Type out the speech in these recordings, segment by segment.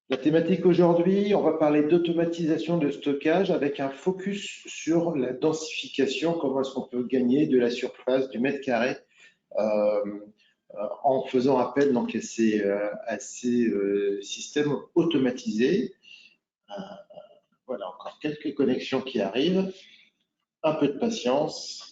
La thématique aujourd'hui, on va parler d'automatisation de stockage avec un focus sur la densification, comment est-ce qu'on peut gagner de la surface du mètre carré euh, en faisant appel donc, à ces systèmes automatisés. Euh, voilà, encore quelques connexions qui arrivent, un peu de patience.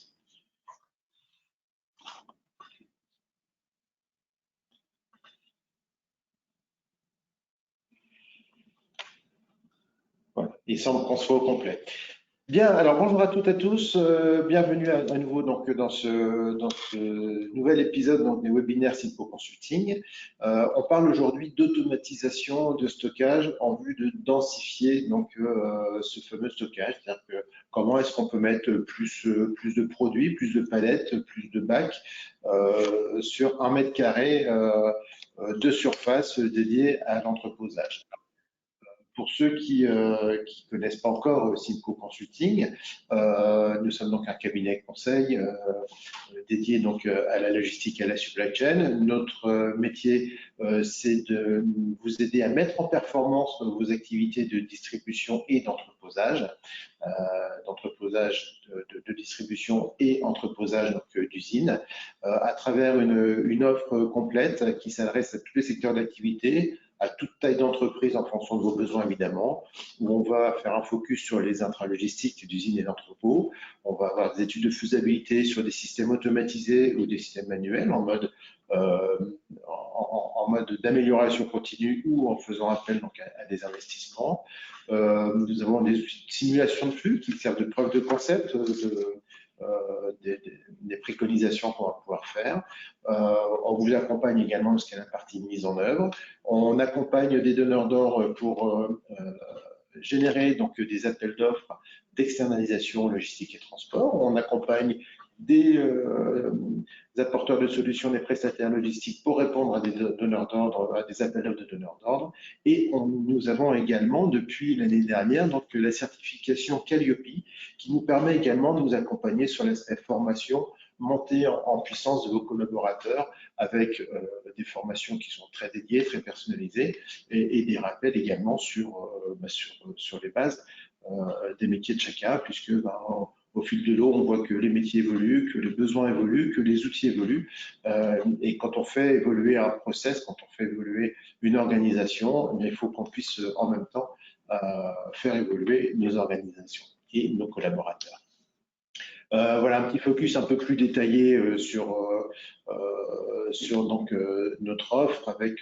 Voilà, il semble qu'on soit au complet. Bien, alors bonjour à toutes et à tous, bienvenue à nouveau donc, dans ce nouvel épisode donc, des webinaires Simco Consulting. On parle aujourd'hui d'automatisation de stockage en vue de densifier donc, ce fameux stockage, c'est-à-dire que comment est-ce qu'on peut mettre plus de produits, plus de palettes, plus de bacs sur 1 mètre carré de surface dédiée à l'entreposage. Pour ceux qui ne connaissent pas encore Simco Consulting, nous sommes donc un cabinet conseil dédié donc à la logistique et à la supply chain. Notre métier, c'est de vous aider à mettre en performance vos activités de distribution et d'entreposage, de distribution et entreposage d'usine, à travers une offre complète qui s'adresse à tous les secteurs d'activité, à toute taille d'entreprise en fonction de vos besoins évidemment, où on va faire un focus sur les intralogistiques d'usines et d'entrepôts. On va avoir des études de faisabilité sur des systèmes automatisés ou des systèmes manuels euh, en mode d'amélioration continue ou en faisant appel donc, à des investissements. Nous avons des simulations de flux qui servent de preuve de concept, des préconisations qu'on va pouvoir faire. On vous accompagne également jusqu'à la partie mise en œuvre. On accompagne des donneurs d'ordre pour générer donc des appels d'offres d'externalisation logistique et transport. On accompagne des apporteurs de solutions, des prestataires logistiques pour répondre à des donneurs d'ordre, à des appels d'offres de donneurs d'ordre. Et nous avons également, depuis l'année dernière, donc, la certification Calliope qui nous permet également de nous accompagner sur l'aspect formation, monter en puissance de vos collaborateurs avec des formations qui sont très dédiées, très personnalisées et des rappels également sur les bases des métiers de chacun, puisque au fil de l'eau, on voit que les métiers évoluent, que les besoins évoluent, que les outils évoluent. Et quand on fait évoluer un process, quand on fait évoluer une organisation, il faut qu'on puisse en même temps faire évoluer nos organisations et nos collaborateurs. Voilà un petit focus un peu plus détaillé sur donc, notre offre avec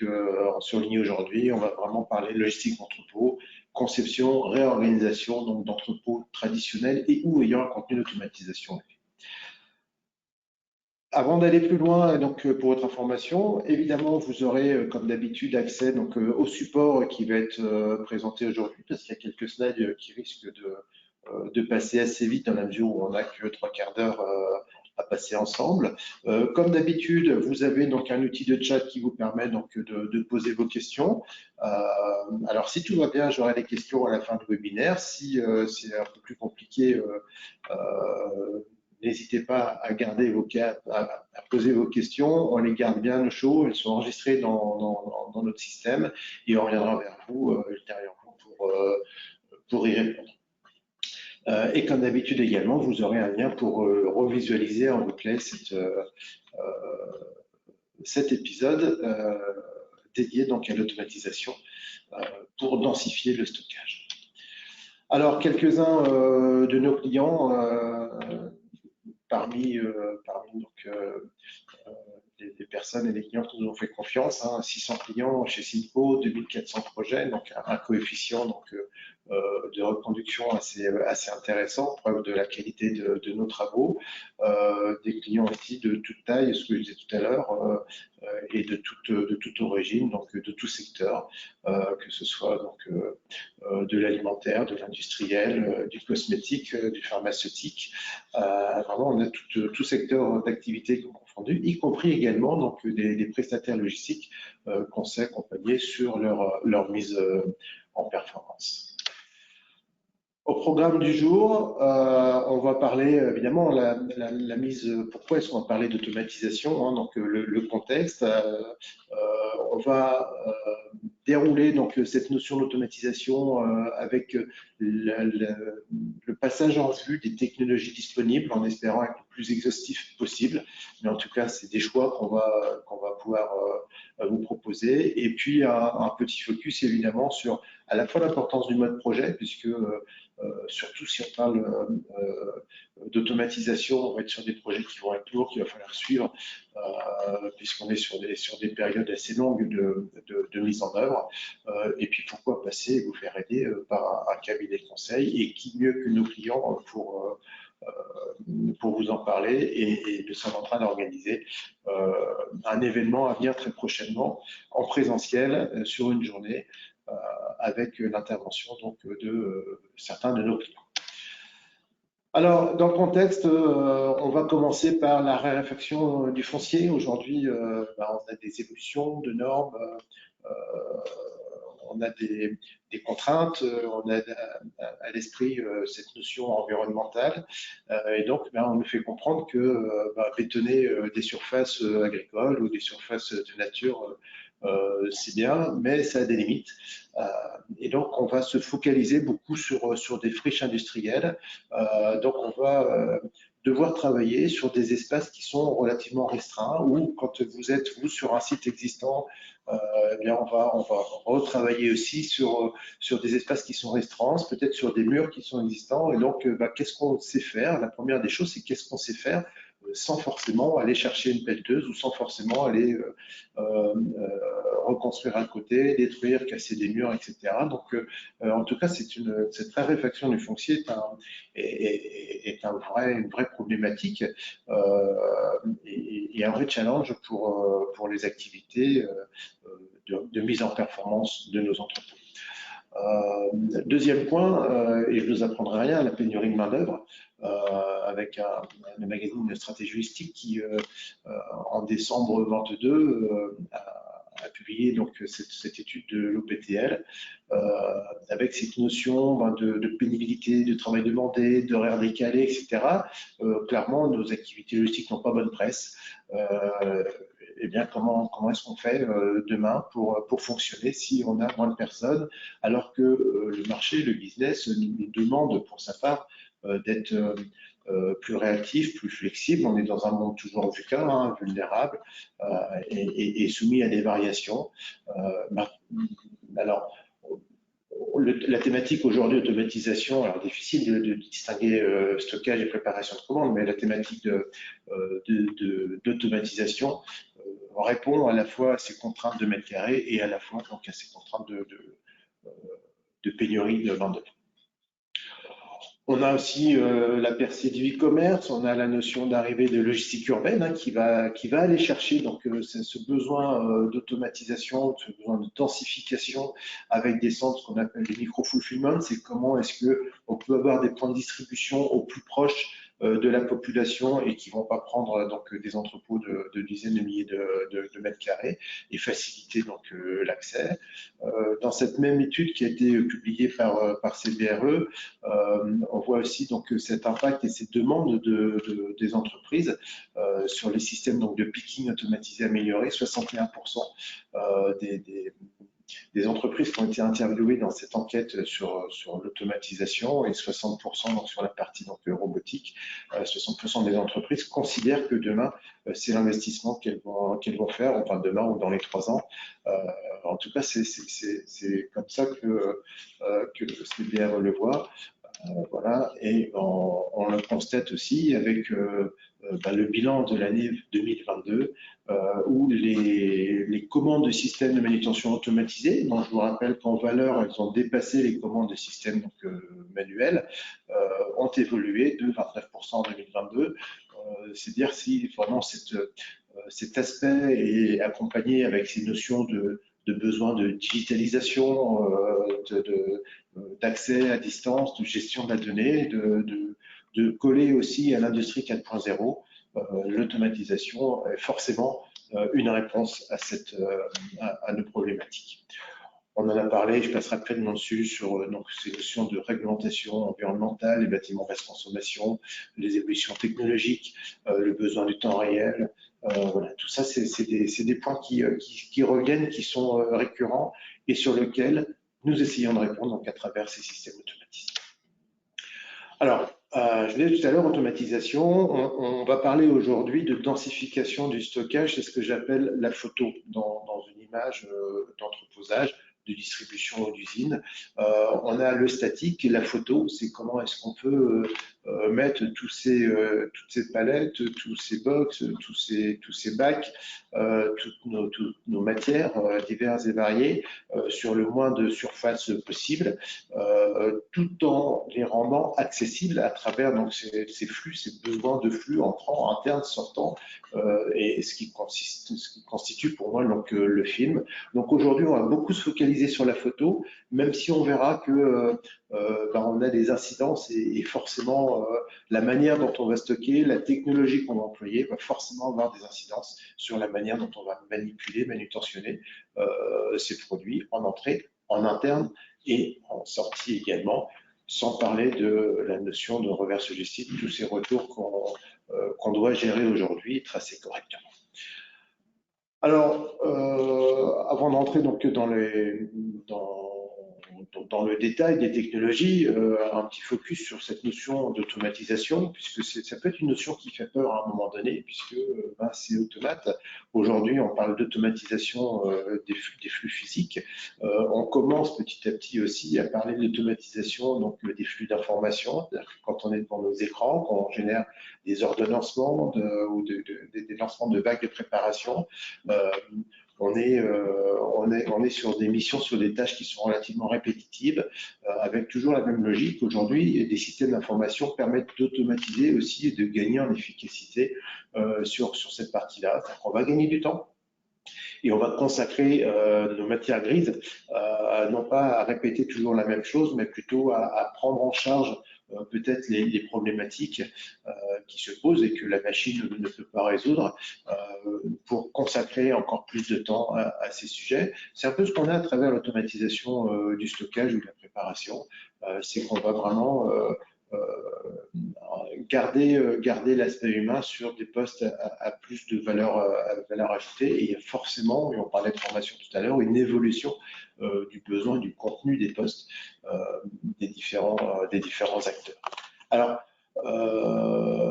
surligné aujourd'hui. On va vraiment parler logistique d'entrepôt, conception, réorganisation donc d'entrepôts traditionnels et ou ayant un contenu d'automatisation. Avant d'aller plus loin, donc pour votre information, évidemment, vous aurez comme d'habitude accès donc au support qui va être présenté aujourd'hui, parce qu'il y a quelques slides qui risquent de passer assez vite dans la mesure où on n'a que 3/4 d'heure à passer ensemble. Comme d'habitude, vous avez donc un outil de chat qui vous permet donc de poser vos questions. Alors, si tout va bien, j'aurai des questions à la fin du webinaire. Si c'est un peu plus compliqué, n'hésitez pas à garder à poser vos questions. On les garde bien au chaud. Elles sont enregistrées dans notre système et on reviendra vers vous ultérieurement pour y répondre. Et comme d'habitude également, vous aurez un lien pour revisualiser en replay cet épisode dédié donc à l'automatisation pour densifier le stockage. Alors, quelques-uns de nos clients parmi donc, des personnes et des clients qui nous ont fait confiance, 600 clients chez Simco, 2400 projets, donc un coefficient donc, de reconduction assez intéressant, preuve de la qualité de nos travaux, des clients aussi de toute taille, ce que je disais tout à l'heure, et de toute origine, donc de tout secteur, que ce soit donc, de l'alimentaire, de l'industriel, du cosmétique, du pharmaceutique. Vraiment, on a tout secteur d'activité confondu, y compris également donc, des prestataires logistiques qu'on sait accompagner sur leur mise en performance. Au programme du jour, on va parler évidemment la mise. Pourquoi est-ce qu'on va parler d'automatisation, donc le contexte. On va dérouler donc cette notion d'automatisation avec le passage en vue des technologies disponibles en espérant être le plus exhaustif possible. Mais en tout cas, c'est des choix qu'on va pouvoir vous proposer. Et puis, un petit focus évidemment sur à la fois l'importance du mode projet, puisque surtout si on parle d'automatisation, on va être sur des projets qui vont être lourds, qu'il va falloir suivre, puisqu'on est sur des périodes assez longues de mise en œuvre. Et puis pourquoi passer et vous faire aider par un cabinet de conseil, et qui mieux que nos clients pour vous en parler, et nous sommes en train d'organiser un événement à venir très prochainement en présentiel sur une journée avec l'intervention donc de certains de nos clients. Alors, dans le contexte, on va commencer par la raréfaction du foncier. Aujourd'hui, on a des évolutions de normes, on a des contraintes, on a à l'esprit cette notion environnementale, et donc on nous fait comprendre que bétonner des surfaces agricoles ou des surfaces de nature, c'est bien, mais ça a des limites. Et donc, on va se focaliser beaucoup sur des friches industrielles. Donc, on va devoir travailler sur des espaces qui sont relativement restreints, ou quand vous êtes, vous, sur un site existant, eh bien, on va retravailler aussi sur des espaces qui sont restreints, peut-être sur des murs qui sont existants. Et donc, qu'est-ce qu'on sait faire? La première des choses, c'est qu'est-ce qu'on sait faire sans forcément aller chercher une pelleteuse, ou sans forcément aller reconstruire à côté, détruire, casser des murs, etc. Donc, en tout cas, cette raréfaction du foncier est une vraie problématique, et un vrai challenge pour les activités de mise en performance de nos entreprises. Deuxième point, et je ne vous apprendrai rien, la pénurie de main-d'œuvre, avec le magazine Stratégie Logistique qui, en décembre 22, a publié donc cette étude de l'OPTL, avec cette notion de pénibilité, de travail demandé, d'horaires décalés, etc. Clairement, nos activités logistiques n'ont pas bonne presse. Eh bien, comment est-ce qu'on fait demain pour fonctionner si on a moins de personnes, alors que le marché, le business nous demande pour sa part d'être plus réactif, plus flexible. On est dans un monde toujours VUCA, vulnérable, et soumis à des variations. Alors, la thématique aujourd'hui, automatisation, alors difficile de distinguer stockage et préparation de commandes, mais la thématique d'automatisation répond à la fois à ces contraintes de mètres carrés et à la fois donc, à ces contraintes de pénurie de main-d'œuvre. On a aussi la percée du e-commerce, on a la notion d'arrivée de logistique urbaine qui va aller chercher donc ce besoin d'automatisation, ce besoin de densification avec des centres qu'on appelle les micro-fulfillment. C'est comment est-ce qu'on peut avoir des points de distribution au plus proche de la population et qui ne vont pas prendre donc des entrepôts de dizaines de milliers de mètres carrés, et faciliter donc l'accès. Dans cette même étude qui a été publiée par CBRE, on voit aussi donc cet impact et ces demandes des entreprises sur les systèmes donc de picking automatisés améliorés. 61% des entreprises qui ont été interviewées dans cette enquête sur l'automatisation, et 60% donc sur la partie donc robotique. 60% des entreprises considèrent que demain, c'est l'investissement qu'elles vont faire, enfin demain ou dans les 3 ans. En tout cas, c'est comme ça que le CBR le voit. Voilà, et on le constate aussi avec le bilan de l'année 2022, où les commandes de systèmes de manutention automatisés, dont je vous rappelle qu'en valeur, elles ont dépassé les commandes de systèmes donc, manuels, ont évolué de 29% en 2022. C'est dire si vraiment cet aspect est accompagné avec ces notions de besoin de digitalisation, d'accès à distance, de gestion de la donnée, de coller aussi à l'industrie 4.0. L'automatisation est forcément une réponse à nos problématiques. On en a parlé, je passe rapidement dessus sur donc, ces notions de réglementation environnementale, les bâtiments basse consommation, les évolutions technologiques, le besoin du temps réel, Voilà, tout ça, c'est des points qui reviennent, qui sont récurrents et sur lesquels nous essayons de répondre donc, à travers ces systèmes automatisés. Alors, je disais tout à l'heure, automatisation, on va parler aujourd'hui de densification du stockage, c'est ce que j'appelle la photo dans une image d'entreposage, de distribution ou d'usine. On a le statique et la photo, c'est comment est-ce qu'on peut mettre toutes ces palettes, tous ces box, tous ces bacs, toutes nos matières diverses et variées sur le moins de surface possible, tout en les rendant accessibles à travers donc, ces flux, ces besoins de flux entrants, internes, sortants, et ce qui constitue pour moi donc, le film. Donc aujourd'hui, on va beaucoup se focaliser sur la photo, même si on verra que on a des incidences et forcément la manière dont on va stocker, la technologie qu'on va employer va forcément avoir des incidences sur la manière dont on va manipuler, manutentionner ces produits en entrée, en interne et en sortie également, sans parler de la notion de reverse logistique, tous ces retours qu'on doit gérer aujourd'hui et tracer correctement. Alors, avant d'entrer donc dans le détail des technologies, un petit focus sur cette notion d'automatisation, puisque ça peut être une notion qui fait peur à un moment donné, puisque c'est automate. Aujourd'hui, on parle d'automatisation des flux physiques. On commence petit à petit aussi à parler de l'automatisation donc des flux d'information, quand on est devant nos écrans, quand on génère des ordonnancements ou des lancements de vagues de préparation. On est sur des missions, sur des tâches qui sont relativement répétitives, avec toujours la même logique. Aujourd'hui, des systèmes d'information permettent d'automatiser aussi et de gagner en efficacité sur cette partie-là. On va gagner du temps et on va consacrer nos matières grises, non pas à répéter toujours la même chose, mais plutôt à prendre en charge peut-être les problématiques qui se posent et que la machine ne peut pas résoudre pour consacrer encore plus de temps à ces sujets. C'est un peu ce qu'on a à travers l'automatisation du stockage ou de la préparation. C'est qu'on va vraiment garder l'aspect humain sur des postes à plus de valeur ajoutée. Et il y a forcément, et on parlait de formation tout à l'heure, une évolution du besoin, du contenu des postes des différents acteurs. Alors,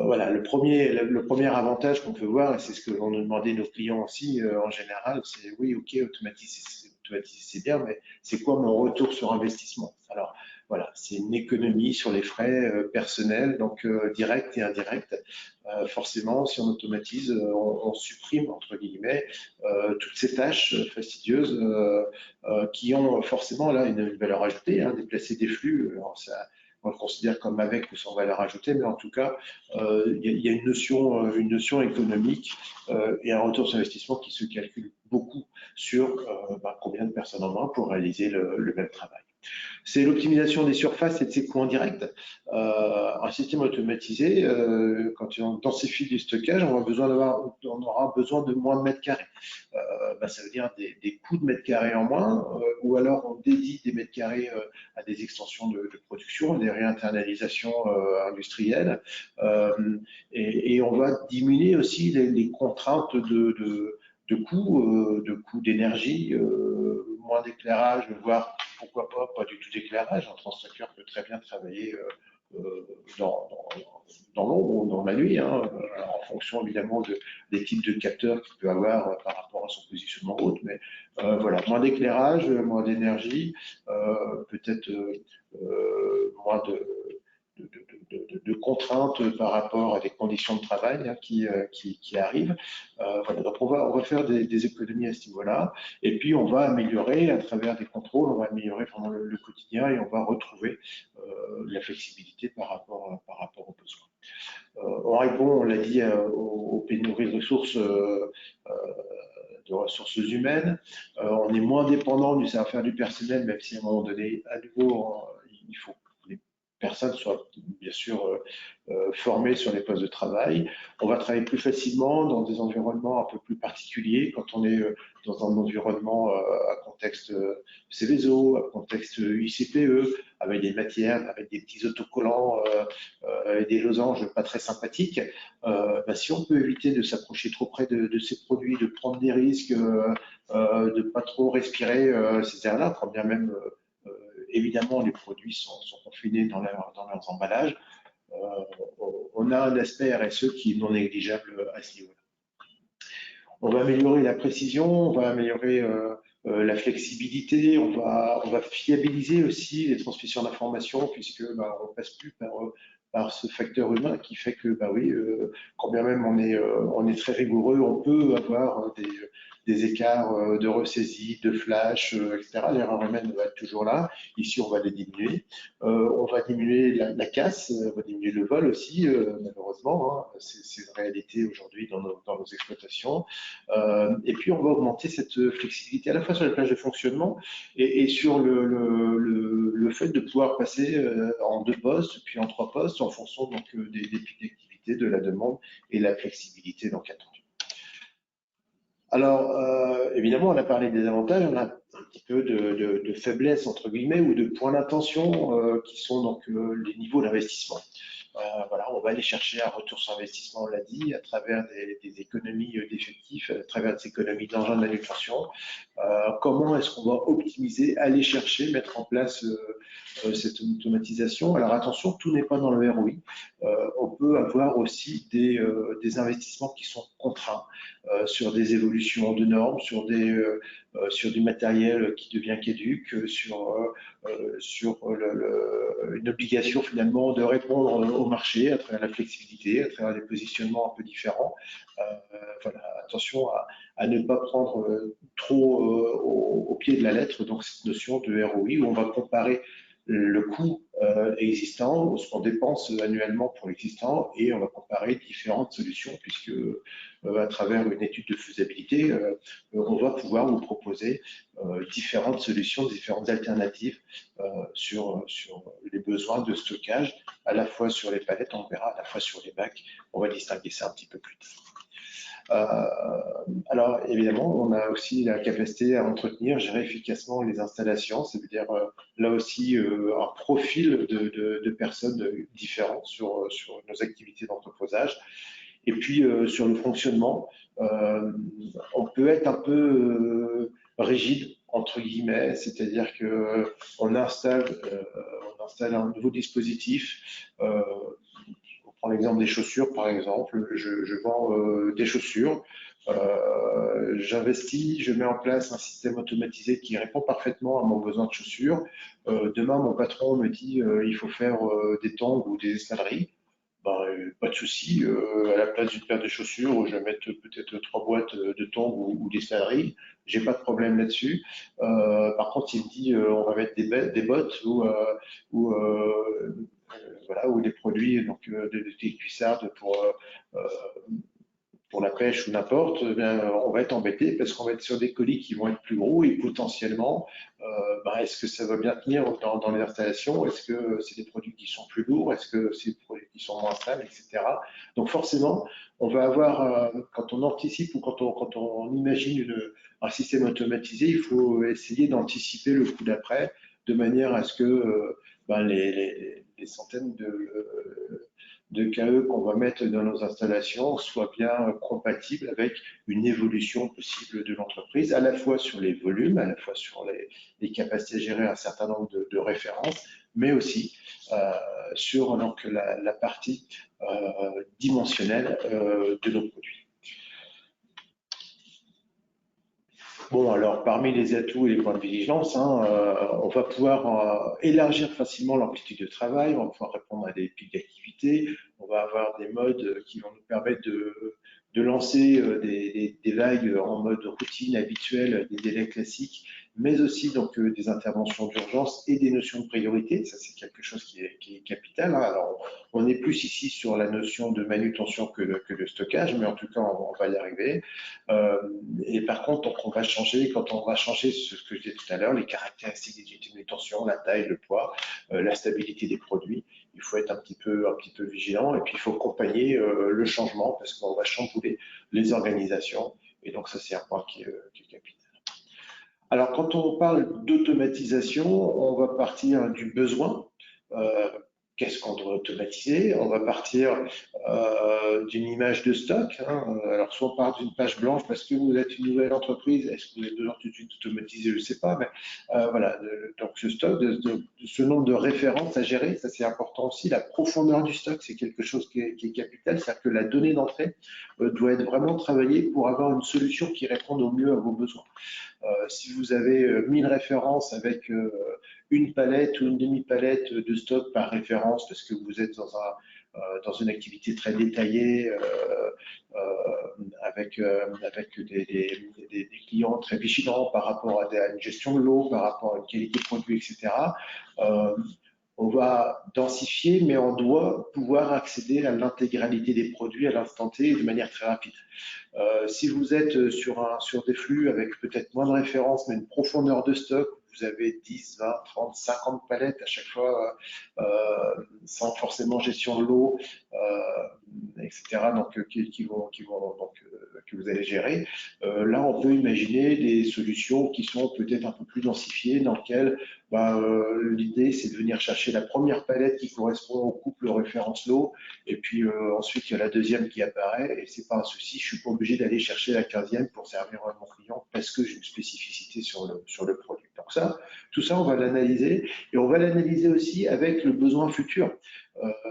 voilà, le premier avantage qu'on peut voir, et c'est ce que vont nous demander nos clients aussi en général, c'est oui, ok, automatiser c'est bien, mais c'est quoi mon retour sur investissement? Alors, voilà, c'est une économie sur les frais personnels, donc directs et indirects. Forcément, si on automatise, on supprime, entre guillemets, toutes ces tâches fastidieuses qui ont forcément là une valeur ajoutée, hein, déplacer des flux. Alors, on le considère comme avec ou sans valeur ajoutée, mais en tout cas, il y a une notion économique et un retour sur investissement qui se calcule beaucoup sur combien de personnes en moins pour réaliser le même travail. C'est l'optimisation des surfaces et de ses coûts indirects. Un système automatisé, quand on densifie du stockage, on aura besoin de moins de mètres carrés. Ça veut dire des coûts de mètres carrés en moins, ou alors on dédie des mètres carrés à des extensions de production, des réinternalisations industrielles, et on va diminuer aussi les contraintes de coûts d'énergie, moins d'éclairage, voire pourquoi pas du tout d'éclairage. Un transducteur peut très bien travailler dans l'ombre ou dans la nuit, hein, en fonction évidemment des types de capteurs qu'il peut avoir par rapport à son positionnement haute. Mais voilà, moins d'éclairage, moins d'énergie, peut-être moins de contraintes par rapport à des conditions de travail hein, qui arrivent. Voilà, donc on va faire des économies à ce niveau-là, et puis on va améliorer à travers des contrôles, on va améliorer vraiment le quotidien et on va retrouver la flexibilité par rapport aux besoins. On répond, on l'a dit, aux pénuries de ressources humaines. On est moins dépendant du savoir-faire du personnel, même si à un moment donné, à nouveau, il faut personnes soient bien sûr formées sur les postes de travail. On va travailler plus facilement dans des environnements un peu plus particuliers quand on est dans un environnement à contexte Céveso, à contexte ICPE, avec des matières, avec des petits autocollants et des losanges pas très sympathiques. Si on peut éviter de s'approcher trop près de ces produits, de prendre des risques, de pas trop respirer ces airs-là, quand bien même évidemment les produits sont confinés dans leurs emballages, on a un aspect RSE qui est non négligeable à ce niveau-là. On va améliorer la précision, on va améliorer la flexibilité, on va fiabiliser aussi les transmissions d'informations puisque on passe plus par ce facteur humain qui fait que oui, quand bien même on est très rigoureux, on peut avoir des écarts de ressaisie, de flash, etc. L'erreur humaine va être toujours là. Ici, on va les diminuer. On va diminuer la casse, on va diminuer le vol aussi, malheureusement. Hein. C'est une réalité aujourd'hui dans nos exploitations. Et puis, on va augmenter cette flexibilité à la fois sur les plages de fonctionnement et sur le fait de pouvoir passer en 2 postes, puis en 3 postes, en fonction donc, des pics d'activité, de la demande et la flexibilité donc attendue. Alors, évidemment, on a parlé des avantages, on a un petit peu de faiblesse, entre guillemets, ou de points d'intention qui sont donc les niveaux d'investissement. Voilà, on va aller chercher un retour sur investissement, on l'a dit, à travers des économies d'effectifs, à travers des économies d'engins de manutention. Comment est-ce qu'on va optimiser, aller chercher, mettre en place cette automatisation? Alors attention, tout n'est pas dans le ROI. On peut avoir aussi des investissements qui sont contraints sur des évolutions de normes, sur du matériel qui devient caduc, sur une obligation finalement de répondre au marché à travers la flexibilité, à travers des positionnements un peu différents. Voilà, attention à ne pas prendre trop au pied de la lettre donc cette notion de ROI où on va comparer le coût existant, ce qu'on dépense annuellement pour l'existant, et on va comparer différentes solutions, puisque à travers une étude de faisabilité, on va pouvoir vous proposer différentes solutions, différentes alternatives sur les besoins de stockage, à la fois sur les palettes, on verra, à la fois sur les bacs. On va distinguer ça un petit peu plus tard. Alors évidemment, on a aussi la capacité à entretenir, gérer efficacement les installations, c'est-à-dire là aussi un profil de personnes différentes sur nos activités d'entreposage. Et puis sur le fonctionnement, on peut être un peu rigide entre guillemets, c'est-à-dire que on installe un nouveau dispositif. On prend l'exemple des chaussures, par exemple. Je vends des chaussures. J'investis, je mets en place un système automatisé qui répond parfaitement à mon besoin de chaussures. Demain, mon patron me dit il faut faire des tongs ou des espadrilles. Pas de souci. À la place d'une paire de chaussures, je vais mettre peut-être 3 boîtes de tongs ou d'espadrilles. J'ai pas de problème là-dessus. Par contre, il me dit on va mettre des bottes ou des produits donc des cuissardes pour la pêche ou n'importe, on va être embêté parce qu'on va être sur des colis qui vont être plus gros et potentiellement, est-ce que ça va bien tenir dans les installations? Est-ce que c'est des produits qui sont plus lourds? Est-ce que c'est des produits qui sont moins stables, etc. Donc forcément, on va avoir, quand on anticipe ou quand on imagine un système automatisé, il faut essayer d'anticiper le coup d'après de manière à ce que les centaines de KE qu'on va mettre dans nos installations soient bien compatibles avec une évolution possible de l'entreprise, à la fois sur les volumes, à la fois sur les capacités à gérer un certain nombre de références, mais aussi sur donc, la partie dimensionnelle de nos produits. Bon, alors parmi les atouts et les points de vigilance, on va pouvoir élargir facilement l'amplitude de travail, on va pouvoir répondre à des pics d'activité, on va avoir des modes qui vont nous permettre de lancer des vagues en mode routine habituelle, des délais classiques, mais aussi donc des interventions d'urgence et des notions de priorité. Ça, c'est quelque chose qui est capital. Hein. Alors, on est plus ici sur la notion de manutention que de stockage, mais en tout cas, on va y arriver. Et par contre, donc, quand on va changer ce que je disais tout à l'heure, les caractéristiques des unités de manutention, la taille, le poids, la stabilité des produits, il faut être un petit peu vigilant et puis il faut accompagner le changement parce qu'on va chambouler les organisations. Et donc, ça, c'est un point qui est capital. Alors, quand on parle d'automatisation, on va partir du besoin. Qu'est-ce qu'on doit automatiser? On va partir d'une image de stock. Hein. Alors, soit on part d'une page blanche parce que vous êtes une nouvelle entreprise, est-ce que vous avez besoin tout de suite d'automatiser? Je ne sais pas, mais voilà. Donc, ce stock, ce nombre de références à gérer, ça c'est important aussi. La profondeur du stock, c'est quelque chose qui est capital, c'est-à-dire que la donnée d'entrée doit être vraiment travaillée pour avoir une solution qui réponde au mieux à vos besoins. Si vous avez 1000 références avec une palette ou une demi-palette de stock par référence parce que vous êtes dans une activité très détaillée avec des clients très vigilants par rapport à une gestion de l'eau, par rapport à une qualité de produit, etc. On va densifier, mais on doit pouvoir accéder à l'intégralité des produits à l'instant T de manière très rapide. Si vous êtes sur des flux avec peut-être moins de références, mais une profondeur de stock, vous avez 10, 20, 30, 50 palettes à chaque fois, sans forcément gestion de l'eau, etc., donc, que vous allez gérer. Là, on peut imaginer des solutions qui sont peut-être un peu plus densifiées, dans lesquelles l'idée, c'est de venir chercher la première palette qui correspond au couple référence-lot, et puis ensuite, il y a la deuxième qui apparaît, et c'est pas un souci, je suis pas obligé d'aller chercher la 15e pour servir à mon client parce que j'ai une spécificité sur le produit. Donc ça, tout ça, on va l'analyser, et on va l'analyser aussi avec le besoin futur.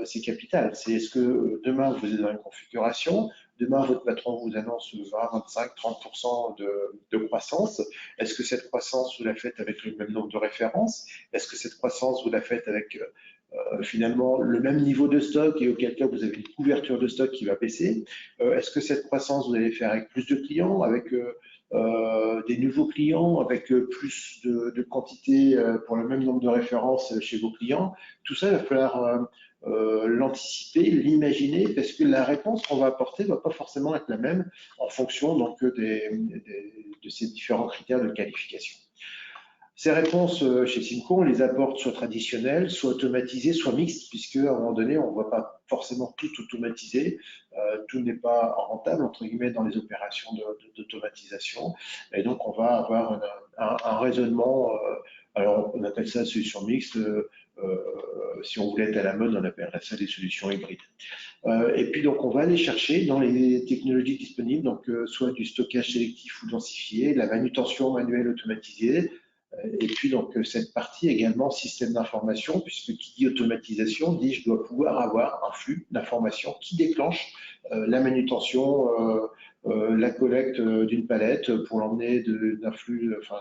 C'est capital. C'est est-ce que demain, vous êtes dans une configuration, demain, votre patron vous annonce 20, 25, 30% de croissance. Est-ce que cette croissance, vous la faites avec le même nombre de références? Est-ce que cette croissance, vous la faites avec finalement le même niveau de stock et auquel cas vous avez une couverture de stock qui va baisser? Est-ce que cette croissance, vous allez faire avec plus de clients, avec des nouveaux clients, avec plus de quantité pour le même nombre de références chez vos clients? Tout ça, il va falloir l'anticiper, l'imaginer, parce que la réponse qu'on va apporter ne va pas forcément être la même en fonction donc, de ces différents critères de qualification. Ces réponses chez Simco, on les apporte soit traditionnelles, soit automatisées, soit mixtes, puisque à un moment donné, on ne va pas forcément tout automatiser. Tout n'est pas rentable, entre guillemets, dans les opérations d'automatisation. Et donc, on va avoir un raisonnement, alors on appelle ça solution mixte. Si on voulait être à la mode, on appellerait ça des solutions hybrides. Et puis donc on va aller chercher dans les technologies disponibles, donc soit du stockage sélectif ou densifié, la manutention manuelle automatisée, et puis donc cette partie également système d'information, puisque qui dit automatisation dit je dois pouvoir avoir un flux d'informations qui déclenche la manutention, la collecte d'une palette pour l'emmener d'un flux, enfin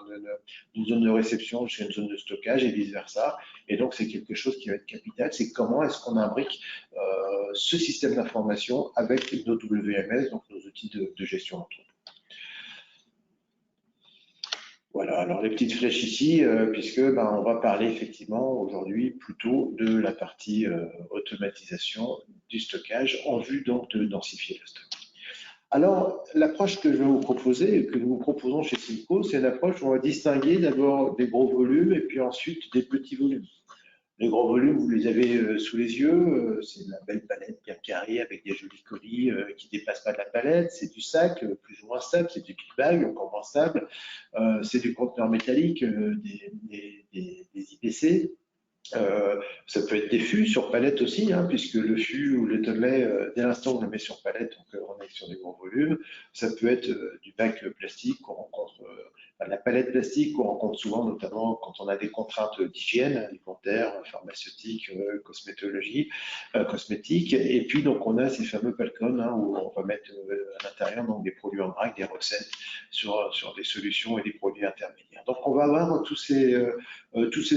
d'une zone de réception jusqu'à une zone de stockage et vice versa. Et donc c'est quelque chose qui va être capital, c'est comment est-ce qu'on imbrique ce système d'information avec nos WMS, donc nos outils de gestion d'entreprise. Voilà, alors les petites flèches ici, puisque on va parler effectivement aujourd'hui plutôt de la partie automatisation du stockage en vue donc de densifier le stock. Alors, l'approche que je vais vous proposer, que nous vous proposons chez Simco, c'est une approche où on va distinguer d'abord des gros volumes et puis ensuite des petits volumes. Les gros volumes, vous les avez sous les yeux, c'est de la belle palette bien carrée avec des jolis colis qui ne dépassent pas de la palette, c'est du sac plus ou moins stable, c'est du kit bag encore moins stable, c'est du conteneur métallique, des IPC. Ça peut être des fûts sur palette aussi, hein, puisque le fût ou le tonnelet, dès l'instant où on le met sur palette, donc, on est sur des gros volumes. Ça peut être du bac plastique qu'on rencontre, la palette plastique qu'on rencontre souvent, notamment quand on a des contraintes d'hygiène alimentaire, pharmaceutique, cosmétologie, cosmétique. Et puis donc on a ces fameux palcons hein, où on va mettre à l'intérieur donc des produits en vrac, des recettes sur des solutions et des produits intermédiaires. Donc on va avoir tous ces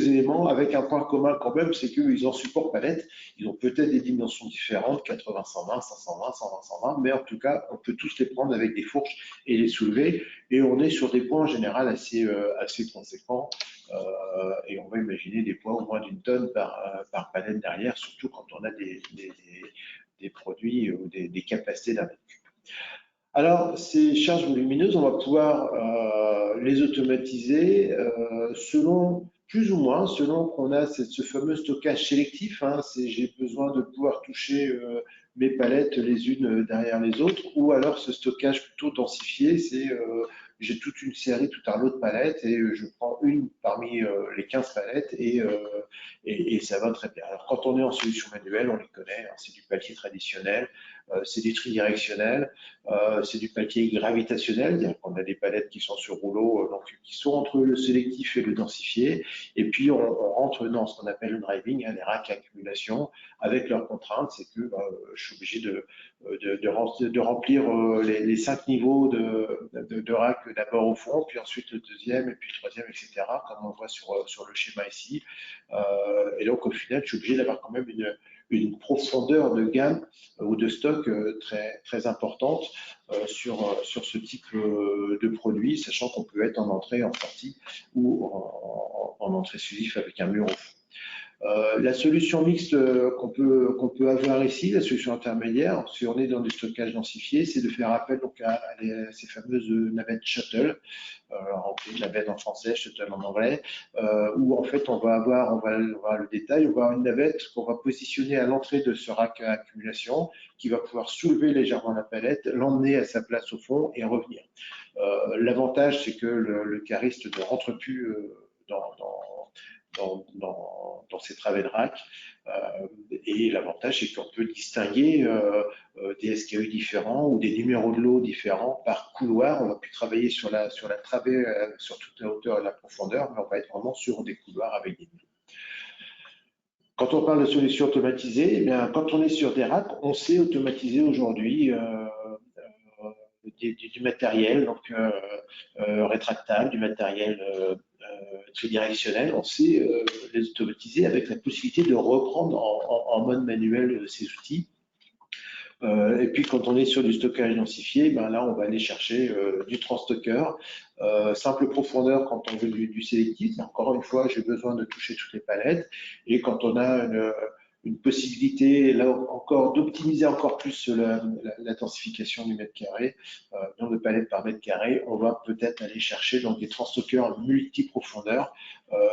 éléments avec un point commun quand même, c'est qu'ils ont support palette. Ils ont peut-être des dimensions différentes, 80, 120, 520, 120, 120, mais en tout cas, on peut tous les prendre avec des fourches et les soulever. Et on est sur des poids en général assez conséquents. Et on va imaginer des poids au moins d'une tonne par palette derrière, surtout quand on a des produits ou des capacités d'un mètre cube. Alors, ces charges volumineuses, on va pouvoir les automatiser selon, plus ou moins, selon qu'on a ce fameux stockage sélectif. Hein, j'ai besoin de pouvoir toucher mes palettes les unes derrière les autres, ou alors ce stockage plutôt densifié, c'est j'ai toute une série, tout un lot de palettes et je prends une parmi les 15 palettes et ça va très bien. Alors, quand on est en solution manuelle, on les connaît, hein, c'est du papier traditionnel, c'est du tridirectionnel. C'est du papier gravitationnel, c'est-à-dire qu'on a des palettes qui sont sur rouleau, donc qui sont entre le sélectif et le densifié. Et puis on rentre dans ce qu'on appelle le driving, hein, les racks à accumulation, avec leurs contraintes, c'est que je suis obligé de remplir les 5 niveaux de rack d'abord au fond, puis ensuite le deuxième, et puis le troisième, etc., comme on voit sur le schéma ici. Et donc au final, je suis obligé d'avoir quand même une profondeur de gamme ou de stock très, très importante sur ce type de produit, sachant qu'on peut être en entrée, en sortie ou en entrée exclusif avec un mur au fond. La solution mixte qu'on peut avoir ici, la solution intermédiaire, si on est dans du stockage densifié, c'est de faire appel donc à ces fameuses navettes shuttle, navette en français, shuttle en anglais, où en fait on va avoir le détail, on va avoir une navette qu'on va positionner à l'entrée de ce rack à accumulation, qui va pouvoir soulever légèrement la palette, l'emmener à sa place au fond et revenir. L'avantage, c'est que le cariste ne rentre plus dans ces travées de rack. Et l'avantage, c'est qu'on peut distinguer des SKU différents ou des numéros de lot différents par couloir. On va plus travailler sur la travée, sur toute la hauteur et la profondeur, mais on va être vraiment sur des couloirs avec des niveaux. Quand on parle de solutions automatisées, eh bien, quand on est sur des racks, on sait automatiser aujourd'hui du matériel donc, rétractable, du matériel tridirectionnel, on sait les automatiser avec la possibilité de reprendre en mode manuel ces outils. Et puis quand on est sur du stockage densifié, ben là on va aller chercher du transstocker, simple profondeur quand on veut du sélectif. Encore une fois, j'ai besoin de toucher toutes les palettes. Et quand on a une possibilité là encore d'optimiser encore plus la densification du mètre carré, nombre de palettes par mètre carré, on va peut-être aller chercher donc des transstockers multi-profondeurs.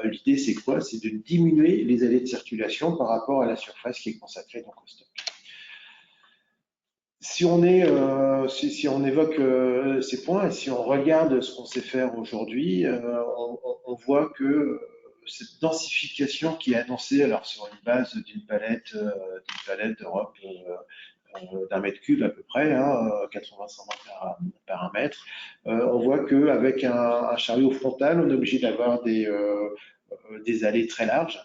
L'idée c'est quoi? C'est de diminuer les allées de circulation par rapport à la surface qui est consacrée donc au stock. Si on évoque ces points et si on regarde ce qu'on sait faire aujourd'hui, on voit que cette densification qui est annoncée, alors sur une base d'une palette d'Europe d'un mètre cube à peu près, hein, 80-120 par un mètre, on voit qu'avec un chariot frontal, on est obligé d'avoir des allées très larges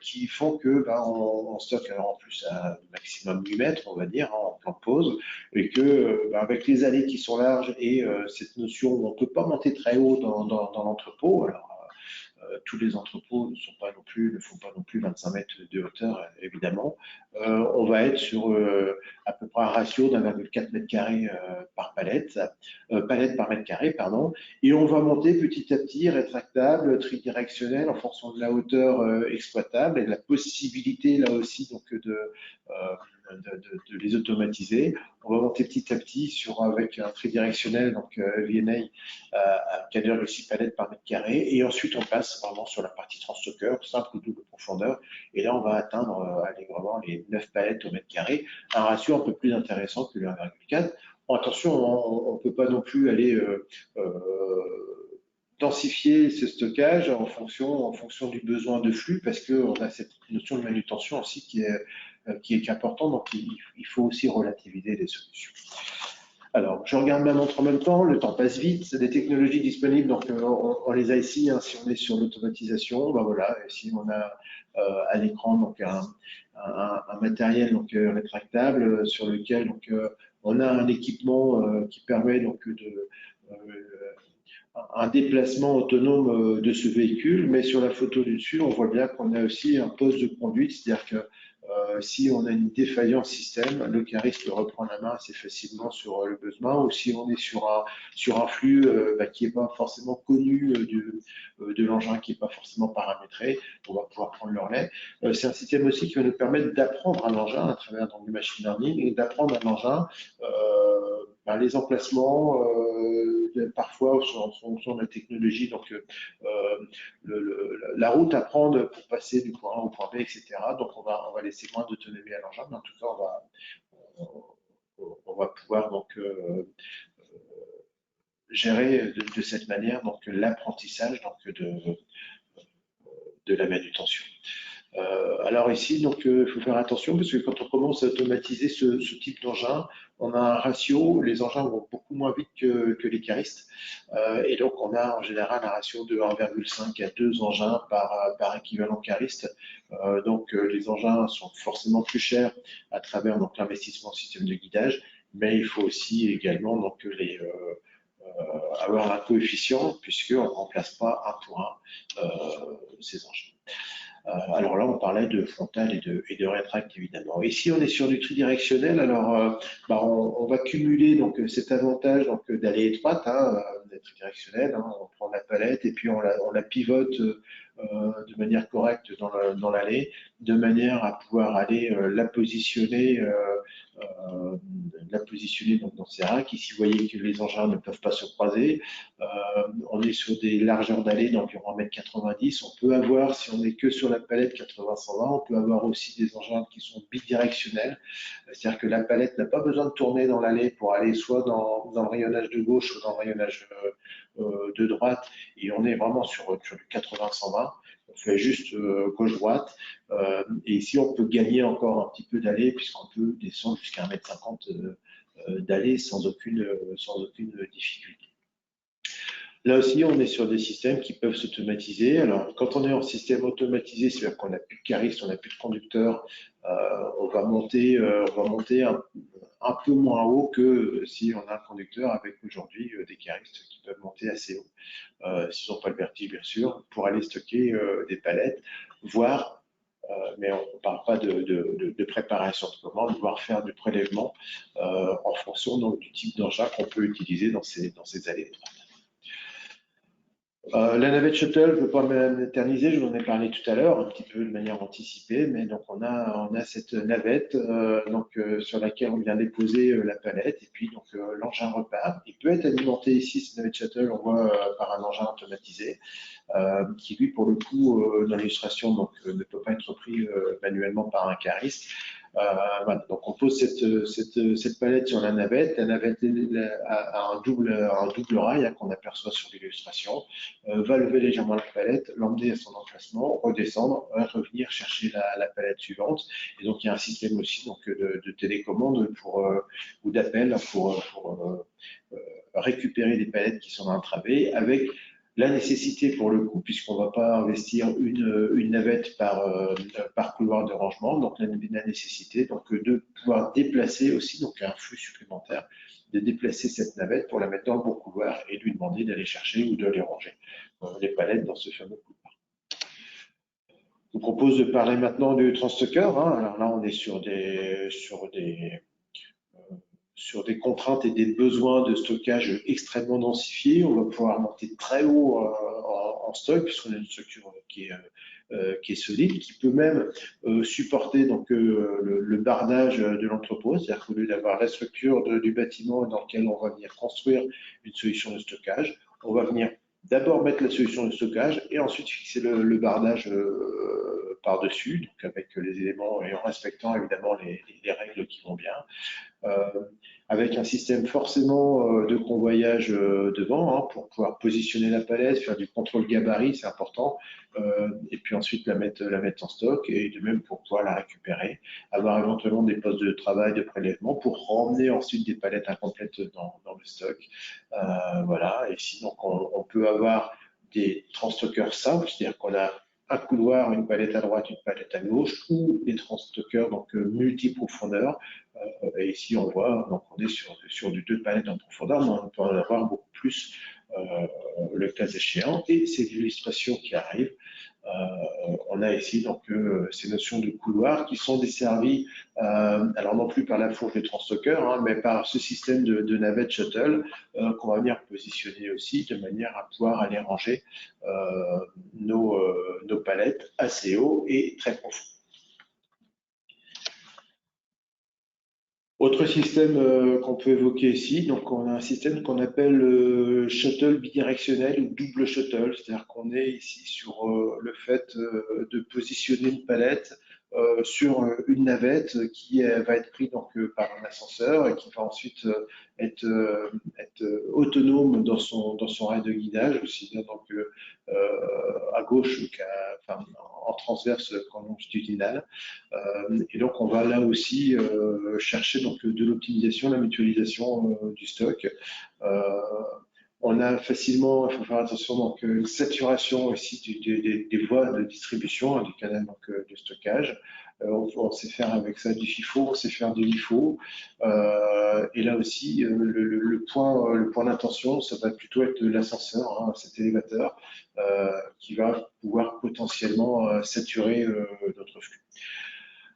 qui font que on stocke en plus à maximum 8 mètres, on va dire, hein, en plan de pause, et que avec les allées qui sont larges et cette notion où on ne peut pas monter très haut dans l'entrepôt, alors tous les entrepôts ne font pas non plus 25 mètres de hauteur, évidemment. On va être sur à peu près un ratio d'1,4 mètre carré par palette par mètre carré, pardon. Et on va monter petit à petit, rétractable, tridirectionnel, en fonction de la hauteur exploitable et de la possibilité, là aussi, donc de les automatiser. On va monter petit à petit avec un tridirectionnel, donc VNA à 4,6 palettes par mètre carré. Et ensuite, on passe vraiment sur la partie transstocker, simple ou double profondeur. Et là, on va atteindre allègrement les 9 palettes au mètre carré, un ratio un peu plus intéressant que le 1,4. Bon, attention, on ne peut pas non plus aller densifier ce stockage en fonction du besoin de flux, parce qu'on a cette notion de manutention aussi qui est importante, donc il faut aussi relativiser les solutions. Alors, je regarde ma montre en même temps, le temps passe vite, c'est des technologies disponibles, donc on les a ici, hein, si on est sur l'automatisation, ben voilà, ici on a à l'écran donc un matériel donc rétractable sur lequel donc on a un équipement qui permet donc un déplacement autonome de ce véhicule, mais sur la photo du dessus, on voit bien qu'on a aussi un poste de conduite, c'est-à-dire que si on a une défaillance système, le cariste reprend la main assez facilement sur le besoin, ou si on est sur un flux qui n'est pas forcément connu de l'engin, qui n'est pas forcément paramétré, on va pouvoir prendre le relais. C'est un système aussi qui va nous permettre d'apprendre un engin à travers du machine learning et d'apprendre un engin les emplacements, parfois en fonction de la technologie, donc la route à prendre pour passer du point A au point B, etc. Donc on va laisser moins d'autonomie à l'engin, mais en tout cas on va pouvoir donc gérer de cette manière donc l'apprentissage donc de la manutention. Alors ici, donc, il faut faire attention parce que quand on commence à automatiser ce type d'engin, on a un ratio, les engins vont beaucoup moins vite que les caristes, et donc on a en général un ratio de 1,5 à 2 engins par équivalent cariste. Donc les engins sont forcément plus chers à travers l'investissement en système de guidage, mais il faut aussi également donc, avoir un coefficient puisqu'on ne remplace pas un pour un ces engins. Alors là, on parlait de frontal et de rétract, évidemment. Ici, on est sur du tridirectionnel. Alors, on va cumuler donc, cet avantage d'aller étroite, d'être tridirectionnel. On prend la palette et puis on la pivote de manière correcte dans l'allée, de manière à pouvoir aller la positionner donc, dans ces racks. Ici, vous voyez que les engins ne peuvent pas se croiser. On est sur des largeurs d'allée d'environ 1,90 m. On peut avoir, si on n'est que sur la palette 80-120, on peut avoir aussi des engins qui sont bidirectionnels. C'est-à-dire que la palette n'a pas besoin de tourner dans l'allée pour aller soit dans le rayonnage de gauche ou dans le rayonnage de droite. Et on est vraiment sur du 80-120. On fait juste gauche-droite. Et ici, on peut gagner encore un petit peu d'allée puisqu'on peut descendre jusqu'à 1,50 m d'allée sans aucune difficulté. Là aussi, on est sur des systèmes qui peuvent s'automatiser. Alors, quand on est en système automatisé, c'est-à-dire qu'on n'a plus de cariste, on n'a plus de conducteur, on va monter un peu moins haut que si on a un conducteur avec aujourd'hui des caristes qui peuvent monter assez haut, s'ils n'ont pas le vertige, bien sûr, pour aller stocker des palettes, voire mais on ne parle pas de préparation de commande, voire faire du prélèvement en fonction donc, du type d'engin qu'on peut utiliser dans ces allées étroites. La navette shuttle, je ne veux pas m'éterniser, je vous en ai parlé tout à l'heure, un petit peu de manière anticipée, mais donc on a cette navette sur laquelle on vient déposer la palette, et puis donc l'engin repart. Il peut être alimenté ici, cette navette shuttle, on voit par un engin automatisé, qui lui, pour le coup, dans l'illustration, ne peut pas être pris manuellement par un cariste. Voilà. Donc on pose cette palette sur la navette. La navette a un double rail qu'on aperçoit sur l'illustration, va lever légèrement la palette, l'emmener à son emplacement, redescendre, revenir chercher la palette suivante. Et donc il y a un système aussi donc, de télécommande ou d'appel pour récupérer des palettes qui sont entravées avec la nécessité pour le coup, puisqu'on ne va pas investir une navette par couloir de rangement, donc la nécessité donc, de pouvoir déplacer aussi, donc un flux supplémentaire, de déplacer cette navette pour la mettre dans le bon couloir et lui demander d'aller chercher ou de les ranger les palettes dans ce fameux couloir. Je vous propose de parler maintenant du transstocker. Alors là, on est sur des contraintes et des besoins de stockage extrêmement densifiés. On va pouvoir monter très haut en stock puisqu'on a une structure qui est solide, qui peut même supporter donc, le bardage de l'entrepôt, c'est-à-dire qu'au lieu d'avoir la structure du bâtiment dans lequel on va venir construire une solution de stockage, on va venir d'abord mettre la solution de stockage et ensuite fixer le bardage par-dessus, donc avec les éléments et en respectant évidemment les règles qui vont bien. Avec un système forcément de convoyage devant pour pouvoir positionner la palette, faire du contrôle gabarit, c'est important, et puis ensuite la mettre en stock et de même pour pouvoir la récupérer, avoir éventuellement des postes de travail, de prélèvement pour ramener ensuite des palettes incomplètes dans le stock. Voilà, et sinon on peut avoir des transstockers simples, c'est-à-dire qu'on a un couloir, une palette à droite, une palette à gauche, ou des transstockers donc multi-profondeur. Et ici, on voit, donc on est sur du 2 palettes en profondeur, mais on peut en avoir beaucoup plus le cas échéant. Et c'est l'illustration qui arrive. On a ici donc ces notions de couloirs qui sont desservies, alors non plus par la fourche de transstockers, hein, mais par ce système de navette shuttle qu'on va venir positionner aussi de manière à pouvoir aller ranger nos palettes assez haut et très profond. Autre système qu'on peut évoquer ici, donc on a un système qu'on appelle shuttle bidirectionnel ou double shuttle, c'est-à-dire qu'on est ici sur le fait de positionner une palette sur une navette qui va être prise donc par un ascenseur et qui va ensuite être autonome dans son rail de guidage, aussi bien donc à gauche enfin, en transverse qu'en longitudinal. Et donc, on va là aussi chercher donc, de l'optimisation, la mutualisation du stock. On a facilement, il faut faire attention, donc, une saturation aussi des voies de distribution, hein, du canal donc, de stockage. On sait faire avec ça du FIFO, on sait faire du LIFO. Et là aussi, le point d'intention, ça va plutôt être l'ascenseur, hein, cet élévateur, qui va pouvoir potentiellement saturer notre flux.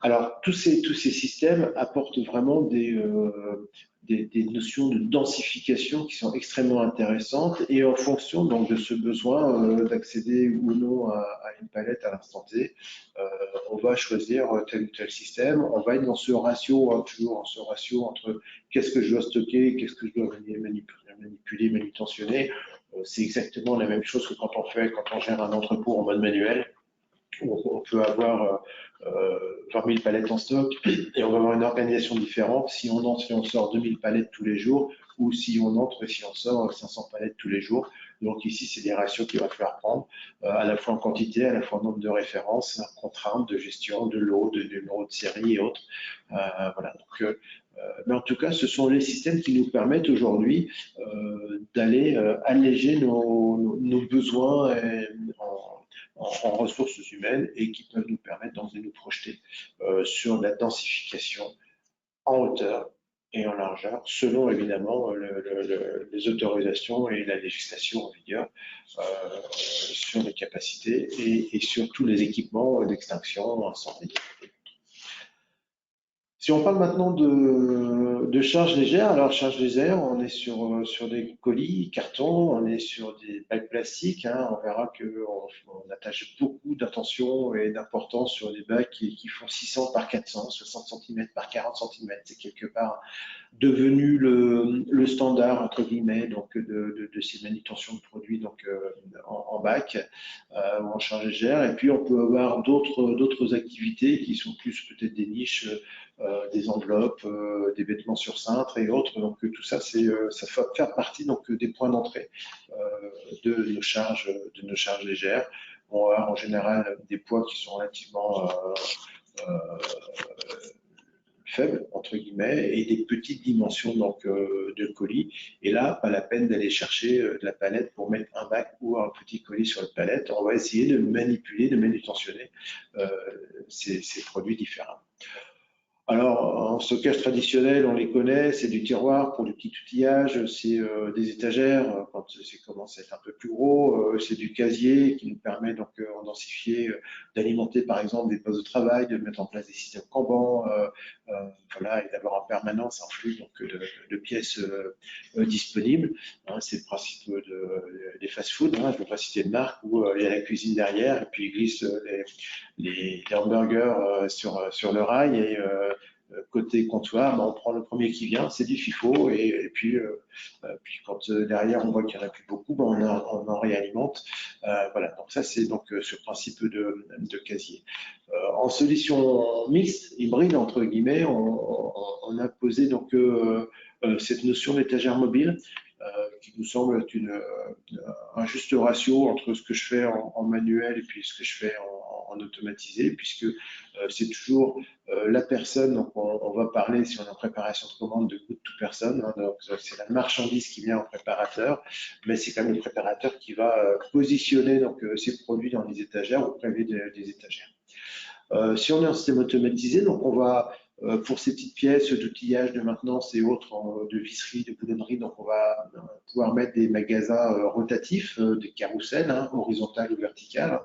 Alors, tous ces systèmes apportent vraiment des notions de densification qui sont extrêmement intéressantes et en fonction donc, de ce besoin d'accéder ou non à une palette à l'instant T, on va choisir tel ou tel système. On va être dans ce ratio, hein, toujours dans ce ratio entre qu'est-ce que je dois stocker, qu'est-ce que je dois manipuler, manutentionner. C'est exactement la même chose que quand on gère un entrepôt en mode manuel. On peut avoir 20 000 palettes en stock et on va avoir une organisation différente si on entre et on sort 2000 palettes tous les jours ou si on entre et si on sort 500 palettes tous les jours. Donc ici, c'est des ratios qu'il va falloir prendre, à la fois en quantité, à la fois en nombre de références, contraintes de gestion, de lots, de numéros de série et autres. Voilà. Donc, mais en tout cas, ce sont les systèmes qui nous permettent aujourd'hui d'aller alléger nos besoins en ressources humaines et qui peuvent nous permettre de nous projeter sur la densification en hauteur et en largeur, selon évidemment les autorisations et la législation en vigueur sur les capacités et sur tous les équipements d'extinction, incendie. Si on parle maintenant de charges légères, alors charges légères, on est sur des colis, cartons, on est sur des bacs plastiques. Hein, on verra qu'on attache beaucoup d'attention et d'importance sur des bacs qui font 600 par 400, 60 cm par 40 cm. C'est quelque part devenu le standard entre guillemets donc de ces manutentions de produits donc en bac ou en charge légère. Et puis on peut avoir d'autres activités qui sont plus peut-être des niches, des enveloppes, des vêtements sur cintre et autres. Donc tout ça, ça va faire partie donc des points d'entrée de nos charges légères. On va avoir en général des poids qui sont relativement faibles, entre guillemets, et des petites dimensions donc, de colis. Et là, pas la peine d'aller chercher de la palette pour mettre un bac ou un petit colis sur la palette. On va essayer de manipuler, de manutentionner ces produits différents. Alors, en stockage traditionnel, on les connaît, c'est du tiroir pour du petit outillage, c'est des étagères quand ça commence à être un peu plus gros, c'est du casier qui nous permet donc en densifier, d'alimenter par exemple des postes de travail, de mettre en place des systèmes Kanban, voilà, et d'avoir en permanence un flux donc, de pièces disponibles. Hein, c'est le principe des fast-food, hein, je ne veux pas citer de marque, où il y a la cuisine derrière et puis ils glissent les hamburgers sur le rail et côté comptoir, on prend le premier qui vient, c'est du FIFO et puis quand derrière on voit qu'il n'y en a plus beaucoup, on en réalimente. Voilà, donc ça c'est donc ce principe de casier. En solution mixte, hybride entre guillemets, on a posé donc cette notion d'étagère mobile qui nous semble être un juste ratio entre ce que je fais en manuel et puis ce que je fais en automatisé, puisque c'est toujours la personne, donc on va parler, si on est en préparation de commande, de good to person, hein, donc c'est la marchandise qui vient au préparateur, mais c'est quand même le préparateur qui va positionner donc, ses produits dans les étagères ou prélever des étagères. Si on est en système automatisé, donc on va pour ces petites pièces d'outillage, de maintenance et autres, de visserie, de boulonnerie. Donc, on va pouvoir mettre des magasins rotatifs, des carousels, hein, horizontales ou verticales,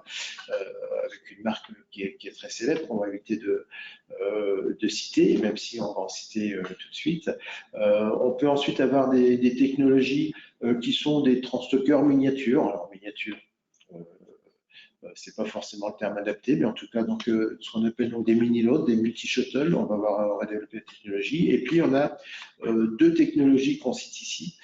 avec une marque qui est très célèbre, qu'on va éviter de citer, même si on va en citer tout de suite. On peut ensuite avoir des technologies qui sont des transstockeurs miniatures. Alors, miniatures, c'est pas forcément le terme adapté, mais en tout cas, donc, ce qu'on appelle donc des mini-loads, des multi-shuttles, on va développer la technologie. Et puis, on a deux technologies qu'on cite ici,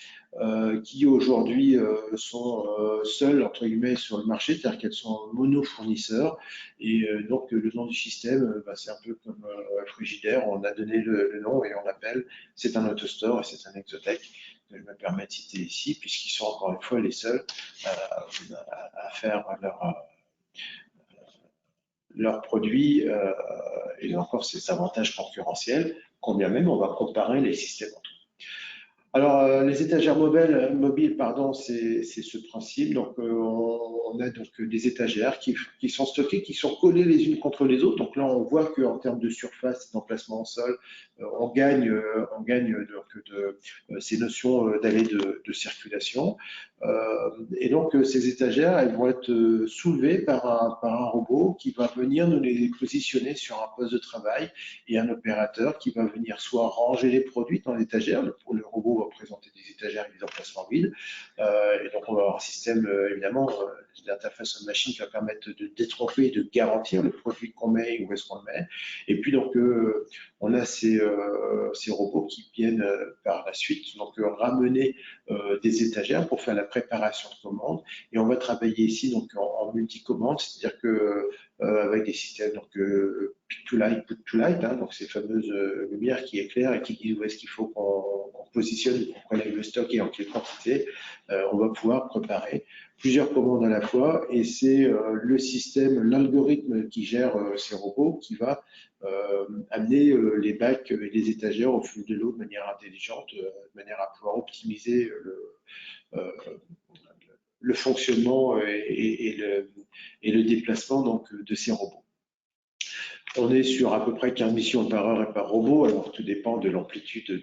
qui aujourd'hui sont seules, entre guillemets, sur le marché, c'est-à-dire qu'elles sont mono-fournisseurs. Et donc, le nom du système, c'est un peu comme Frigidaire, on a donné le nom et on l'appelle, c'est un AutoStore et c'est un Exotec, que je me permets de citer ici, puisqu'ils sont encore une fois les seuls à faire leurs produits et encore ces avantages concurrentiels, quand bien même on va comparer les systèmes entre eux. Alors, les étagères mobiles, pardon, c'est ce principe. Donc, on a donc des étagères qui sont stockées, qui sont collées les unes contre les autres. Donc là, on voit qu'en termes de surface et d'emplacement au sol, on gagne donc ces notions d'allée de circulation. Et donc, ces étagères, elles vont être soulevées par un robot qui va venir nous les positionner sur un poste de travail et un opérateur qui va venir soit ranger les produits dans l'étagère. Le robot va présenter des étagères avec des emplacements vides. Et donc, on va avoir un système, évidemment, d'interface on machine qui va permettre de détromper et de garantir le produit qu'on met et où est-ce qu'on le met. Et puis, donc, on a ces robots qui viennent par la suite donc ramener des étagères pour faire la préparation de commandes. Et on va travailler ici donc en multi-commande, c'est-à-dire que avec des systèmes donc pick to light, put to light, hein, donc ces fameuses lumières qui éclairent et qui disent où est-ce qu'il faut qu'on positionne, qu'on prélève le stock et en quelle quantité. On va pouvoir préparer plusieurs commandes à la fois et c'est le système, l'algorithme qui gère ces robots qui va amener les bacs et les étagères au flux de l'eau de manière intelligente, de manière à pouvoir optimiser le fonctionnement et le déplacement donc, de ces robots. On est sur à peu près 15 missions par heure et par robot, alors tout dépend de l'amplitude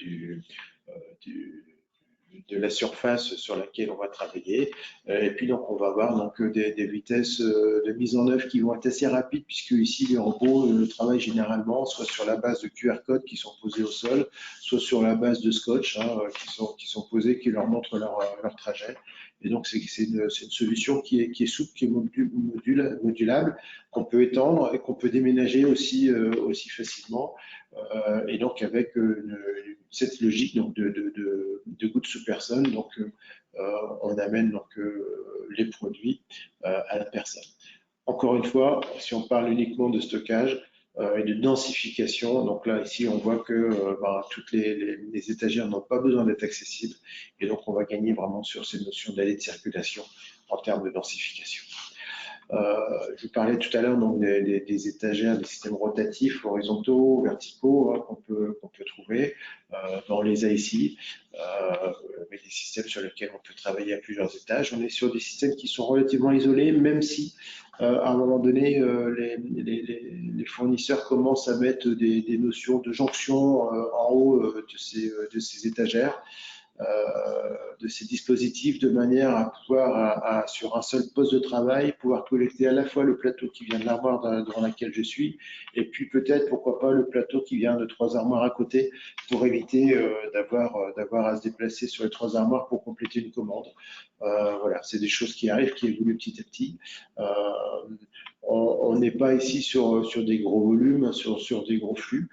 de la surface sur laquelle on va travailler. Et puis donc on va avoir donc des vitesses de mise en œuvre qui vont être assez rapides puisque ici les robots travaillent généralement soit sur la base de QR codes qui sont posés au sol, soit sur la base de scotch hein, qui sont posés, qui leur montrent leur trajet. Et donc c'est une solution qui est souple, qui est modulable, qu'on peut étendre et qu'on peut déménager aussi facilement. Et donc avec cette logique donc, de good to person, donc on amène donc les produits à la personne. Encore une fois, si on parle uniquement de stockage et de densification, donc là ici on voit que toutes les étagères n'ont pas besoin d'être accessibles et donc on va gagner vraiment sur ces notions d'allée de circulation en termes de densification. Je vous parlais tout à l'heure donc des étagères, des systèmes rotatifs, horizontaux, verticaux hein, qu'on peut trouver dans les IC, mais des systèmes sur lesquels on peut travailler à plusieurs étages. On est sur des systèmes qui sont relativement isolés, même si à un moment donné, les fournisseurs commencent à mettre des notions de jonction en haut de ces étagères. De ces dispositifs de manière à pouvoir, sur un seul poste de travail, pouvoir collecter à la fois le plateau qui vient de l'armoire dans laquelle je suis et puis peut-être, pourquoi pas, le plateau qui vient de 3 armoires à côté pour éviter d'avoir à se déplacer sur les 3 armoires pour compléter une commande. Voilà, c'est des choses qui arrivent, qui évoluent petit à petit. On n'est pas ici sur des gros volumes, sur des gros flux,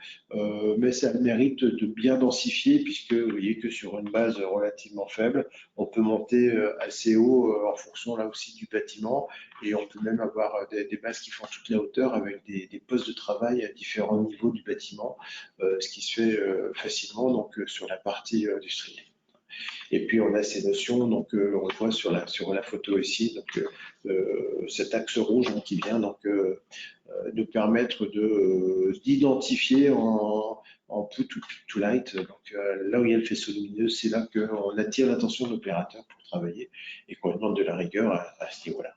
mais ça a le mérite de bien densifier puisque vous voyez que sur une base relativement faible, on peut monter assez haut en fonction là aussi du bâtiment et on peut même avoir des bases qui font toute la hauteur avec des postes de travail à différents niveaux du bâtiment, ce qui se fait facilement donc sur la partie industrielle. Et puis on a ces notions, donc on le voit sur la photo ici, donc cet axe rouge hein, qui vient donc nous permettre d'identifier en put to light, donc là où il y a le faisceau lumineux, c'est là qu'on attire l'attention de l'opérateur pour travailler et qu'on demande de la rigueur à ce niveau-là.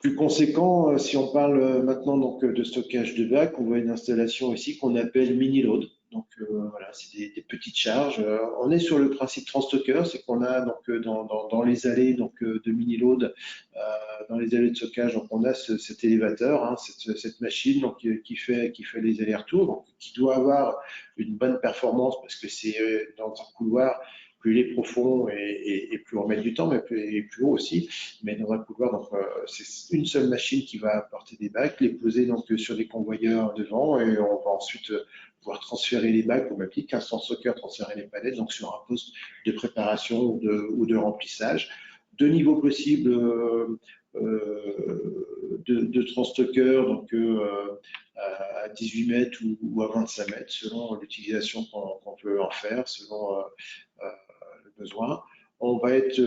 plus conséquent, si on parle maintenant donc de stockage de bacs, on voit une installation aussi qu'on appelle mini load. Donc voilà, c'est des petites charges. On est sur le principe transstocker, c'est qu'on a donc dans les allées donc de mini load, dans les allées de stockage, donc on a cet élévateur, hein, cette machine donc qui fait les allers-retours, donc qui doit avoir une bonne performance parce que c'est dans un couloir. Plus il est profond et plus on met du temps, mais plus haut aussi. Mais dans un couloir, donc c'est une seule machine qui va apporter des bacs, les poser donc sur des convoyeurs devant, et on va ensuite pouvoir transférer les bacs au même titre qu'un soccer, transférer les palettes donc sur un poste de préparation ou de remplissage. Deux niveaux possibles de transstocker, donc à 18 mètres ou à 25 mètres, selon l'utilisation qu'on peut en faire, selon le besoin. On va être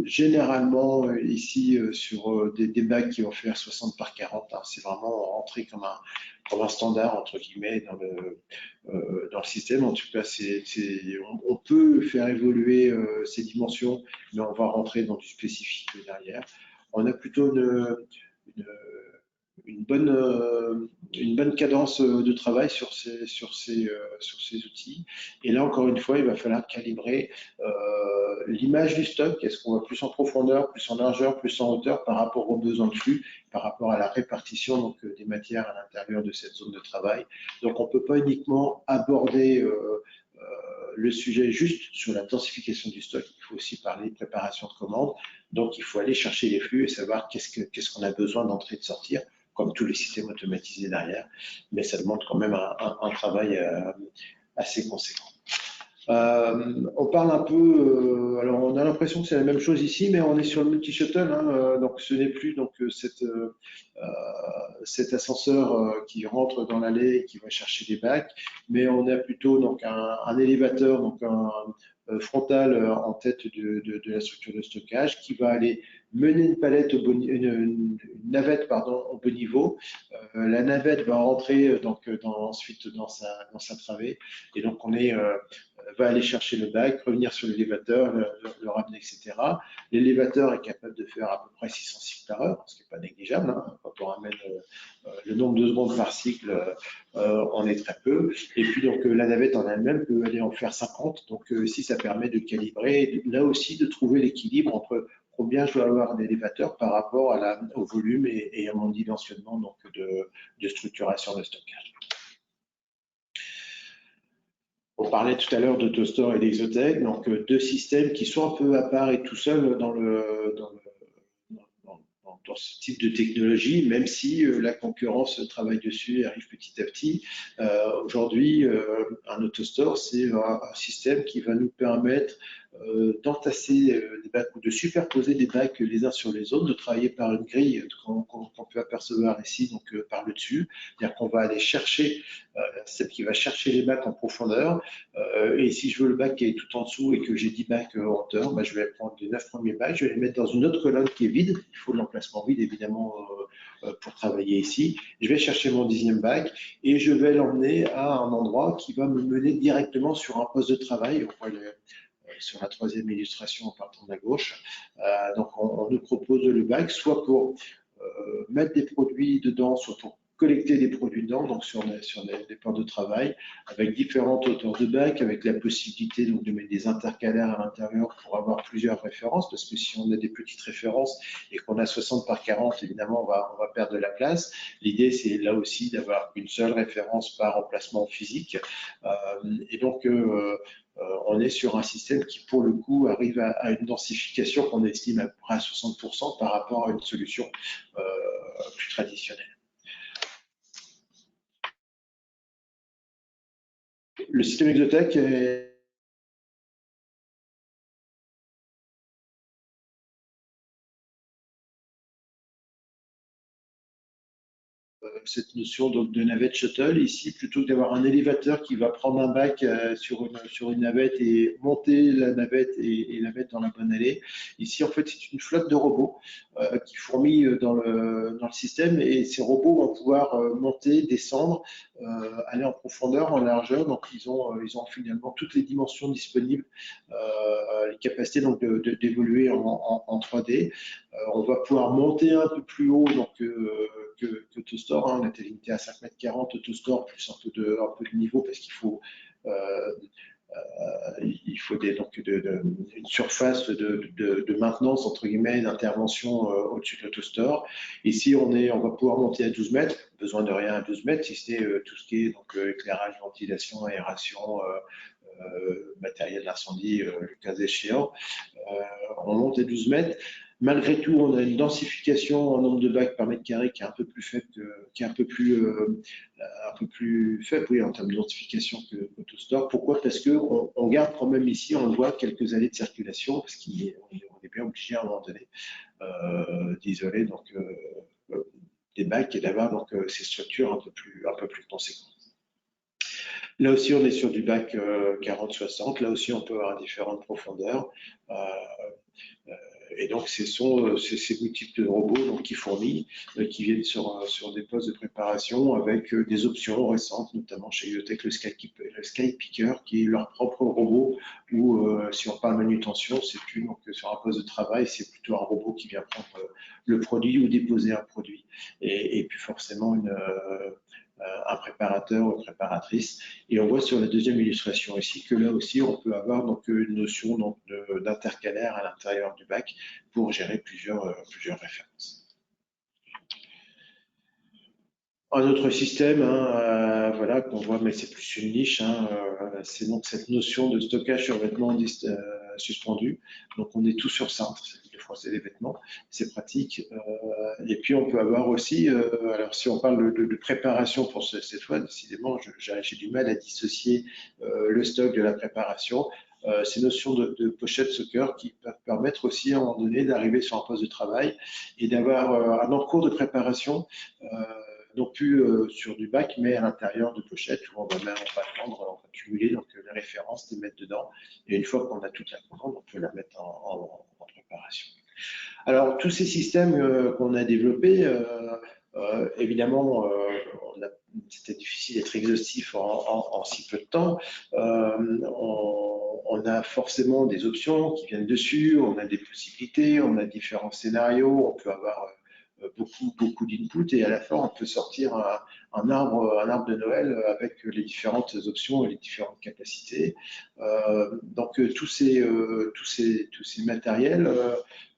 généralement ici sur des bacs qui vont faire 60 par 40. Hein. C'est vraiment rentré comme un standard, entre guillemets, dans le système. En tout cas, on peut faire évoluer ces dimensions, mais on va rentrer dans du spécifique derrière. On a plutôt une, une bonne cadence de travail sur ces outils. Et là, encore une fois, il va falloir calibrer l'image du stock. Est-ce qu'on va plus en profondeur, plus en largeur, plus en hauteur par rapport aux besoins de flux, par rapport à la répartition donc, des matières à l'intérieur de cette zone de travail. Donc, on ne peut pas uniquement aborder le sujet juste sur la densification du stock. Il faut aussi parler de préparation de commandes. Donc, il faut aller chercher les flux et savoir qu'est-ce qu'on a besoin d'entrer et de sortir, comme tous les systèmes automatisés derrière. Mais ça demande quand même un travail assez conséquent. On parle un peu, alors on a l'impression que c'est la même chose ici, mais on est sur le multi-shuttle, hein, donc ce n'est plus donc cet ascenseur qui rentre dans l'allée et qui va chercher des bacs, mais on a plutôt donc un élévateur, donc un frontal en tête de la structure de stockage qui va aller mener une palette une navette pardon, au bon niveau. La navette va rentrer donc ensuite dans sa travée, et donc on va aller chercher le bac, revenir sur l'élévateur, le ramener, etc. L'élévateur est capable de faire à peu près 600 cycles par heure, ce qui n'est pas négligeable. Hein. Quand on ramène le nombre de secondes par cycle, on est très peu. Et puis, donc, la navette en elle-même peut aller en faire 50. Donc, ici, ça permet de calibrer, là aussi, de trouver l'équilibre entre combien je dois avoir d'élévateurs par rapport au volume et à mon dimensionnement donc, de structuration de stockage. On parlait tout à l'heure d'AutoStore et d'Exotech, donc deux systèmes qui sont un peu à part et tout seuls dans ce type de technologie, même si la concurrence travaille dessus et arrive petit à petit. Aujourd'hui, un AutoStore, c'est un système qui va nous permettre d'entasser des bacs ou de superposer des bacs les uns sur les autres, de travailler par une grille qu'on peut apercevoir ici, donc par le dessus. C'est-à-dire qu'on va aller chercher celle qui va chercher les bacs en profondeur. Et si je veux le bac qui est tout en dessous et que j'ai 10 bacs en hauteur, bah, je vais prendre les 9 premiers bacs, je vais les mettre dans une autre colonne qui est vide. Il faut de l'emplacement vide, évidemment, pour travailler ici. Je vais chercher mon 10e bac et je vais l'emmener à un endroit qui va me mener directement sur un poste de travail. On voit sur la troisième illustration en partant de la gauche. Donc, on nous propose le bac, soit pour mettre des produits dedans, soit pour collecter des produits dedans, donc sur des ports de travail, avec différentes hauteurs de bac, avec la possibilité donc, de mettre des intercalaires à l'intérieur pour avoir plusieurs références, parce que si on a des petites références et qu'on a 60 par 40, évidemment, on va perdre de la place. L'idée, c'est là aussi d'avoir une seule référence par emplacement physique. Et donc, on est sur un système qui, pour le coup, arrive à une densification qu'on estime à peu près à 60% par rapport à une solution plus traditionnelle. Le système Exotech est cette notion donc, de navette shuttle. Ici, plutôt que d'avoir un élévateur qui va prendre un bac sur une navette et monter la navette et la mettre dans la bonne allée, ici, en fait, c'est une flotte de robots qui fourmillent dans le système et ces robots vont pouvoir monter, descendre, aller en profondeur, en largeur. Donc, ils ont finalement toutes les dimensions disponibles, les capacités donc d'évoluer en 3D. On va pouvoir monter un peu plus haut donc, que ToStore. On était limité à 5,40 m ToStore, plus un peu de niveau parce qu'il faut une surface de maintenance, entre guillemets, d'intervention au-dessus de l'autostore. Ici, on va pouvoir monter à 12 mètres, besoin de rien à 12 mètres, si c'est tout ce qui est donc, éclairage, ventilation, aération, matériel d'incendie, le cas échéant. On monte à 12 mètres. Malgré tout, on a une densification en nombre de bacs par mètre carré qui est un peu plus faible, oui, en termes de densification que ToStore. Pourquoi? Parce qu'on garde quand même ici, on le voit, quelques allées de circulation, parce qu'on est bien obligé à un moment donné d'isoler donc des bacs et d'avoir donc ces structures un peu plus conséquentes. Là aussi, on est sur du bac 40-60. Là aussi, on peut avoir différentes profondeurs. Et donc, ce sont ces boutiques de robots donc, qui fourmillent, qui viennent sur des postes de préparation avec des options récentes, notamment chez IoTech, le Skypicker, qui est leur propre robot, où si on parle manutention, c'est plus donc, sur un poste de travail, c'est plutôt un robot qui vient prendre le produit ou déposer un produit, et puis forcément un préparateur ou une préparatrice. Et on voit sur la deuxième illustration ici que là aussi, on peut avoir donc, une notion d'intercalaire à l'intérieur du bac pour gérer plusieurs références. Un autre système, voilà, qu'on voit, mais c'est plus une niche, c'est donc cette notion de stockage sur vêtements suspendus. Donc on est tout sur cintre, c'est de froisser les vêtements, c'est pratique. Et puis on peut avoir aussi, alors si on parle de préparation pour cette fois, décidément, j'ai du mal à dissocier le stock de la préparation. Ces notions de pochette soccer qui peuvent permettre aussi à un moment donné d'arriver sur un poste de travail et d'avoir un encours de préparation. Non plus sur du bac, mais à l'intérieur de pochettes où on va cumuler donc, les références, les mettre dedans. Et une fois qu'on a toute la commande, on peut la mettre en préparation. Alors, tous ces systèmes qu'on a développés, évidemment, c'était difficile d'être exhaustif en si peu de temps. On a forcément des options qui viennent dessus, on a des possibilités, on a différents scénarios, on peut avoir beaucoup d'input et à la fin on peut sortir un arbre de Noël avec les différentes options et les différentes capacités. Donc tous ces matériels,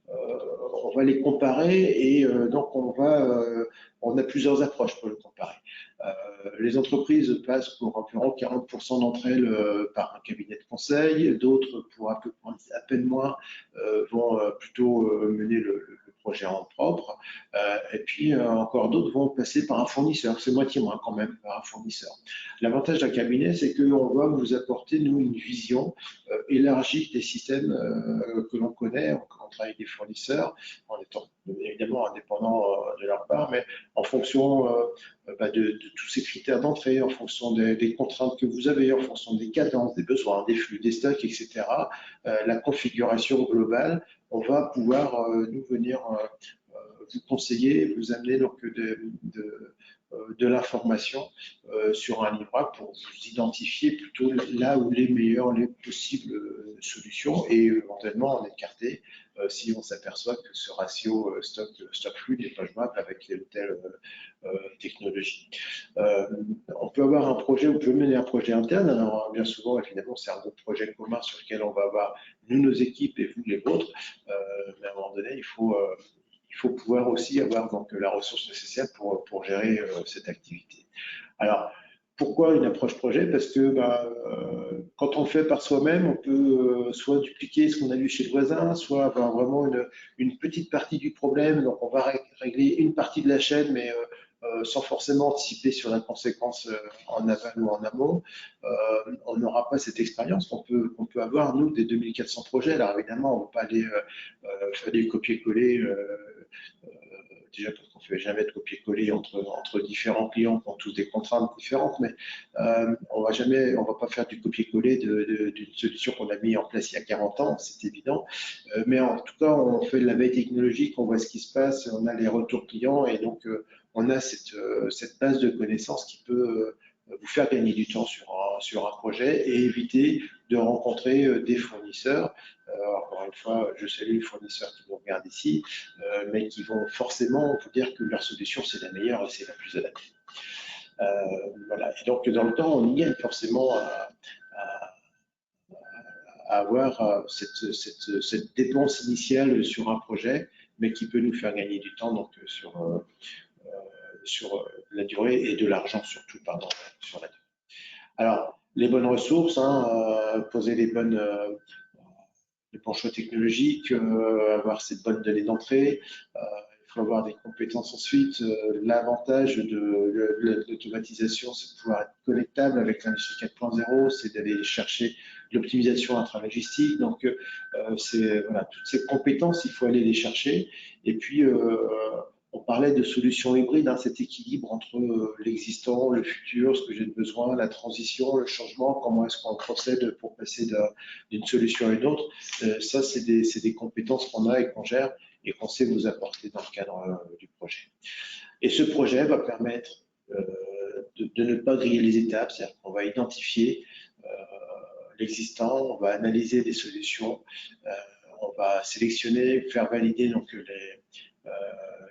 on va les comparer et donc on a plusieurs approches pour le comparer. Les entreprises passent pour environ 40% d'entre elles par un cabinet de conseil, d'autres pour à peine moins vont plutôt mener le projet en propre, et puis encore d'autres vont passer par un fournisseur, c'est moitié moins quand même par un fournisseur. L'avantage d'un cabinet, c'est qu'on va vous apporter, nous, une vision élargie des systèmes que l'on connaît, on travaille avec des fournisseurs, en étant évidemment indépendants de leur part, mais en fonction de tous ces critères d'entrée, en fonction des contraintes que vous avez, en fonction des cadences, des besoins, des flux, des stocks, etc., la configuration globale, on va pouvoir nous venir vous conseiller, vous amener donc de l'information sur un livret pour vous identifier plutôt là où les possibles solutions et éventuellement en écarter si on s'aperçoit que ce ratio stock-flux n'est pas jouable avec telle ou telle technologie. On peut avoir un projet, on peut mener un projet interne, alors bien souvent évidemment c'est un gros projet commun sur lequel on va avoir nous nos équipes et vous les vôtres, mais à un moment donné il faut pouvoir aussi avoir donc, la ressource nécessaire pour gérer cette activité. Alors, pourquoi une approche projet? Parce que quand on le fait par soi-même, on peut soit dupliquer ce qu'on a vu chez le voisin, soit avoir vraiment une petite partie du problème. Donc, on va régler une partie de la chaîne, mais sans forcément anticiper sur la conséquence en aval ou en amont. On n'aura pas cette expérience qu'on peut avoir, nous, des 2400 projets. Alors, évidemment, on ne va pas aller faire des copier-coller déjà parce qu'on il ne fait jamais de copier-coller entre différents clients qui ont tous des contraintes différentes, mais on va pas faire du copier-coller d'une solution qu'on a mis en place il y a 40 ans, c'est évident. Mais en tout cas, on fait de la veille technologique, on voit ce qui se passe, on a les retours clients et donc on a cette base de connaissances qui peut vous faire gagner du temps sur un projet et éviter de rencontrer des fournisseurs. Encore une fois, je salue les fournisseurs qui nous regardent ici, mais qui vont forcément vous dire que leur solution c'est la meilleure et c'est la plus adaptée. Voilà. Et donc dans le temps, on y gagne forcément à avoir cette dépense initiale sur un projet, mais qui peut nous faire gagner du temps donc sur la durée et de l'argent surtout, pardon, sur la durée. Alors, les bonnes ressources, poser les bons choix technologiques, avoir cette bonne donnée d'entrée, il faut avoir des compétences ensuite. L'avantage de l'automatisation, c'est de pouvoir être connectable avec l'industrie 4.0, c'est d'aller chercher l'optimisation intralogistique. Donc, voilà, toutes ces compétences, il faut aller les chercher. Et puis, on parlait de solutions hybrides, cet équilibre entre l'existant, le futur, ce que j'ai besoin, la transition, le changement, comment est-ce qu'on procède pour passer d'une solution à une autre. Ça, c'est des compétences qu'on a et qu'on gère et qu'on sait vous apporter dans le cadre du projet. Et ce projet va permettre de ne pas griller les étapes, c'est-à-dire qu'on va identifier l'existant, on va analyser des solutions, on va sélectionner, faire valider donc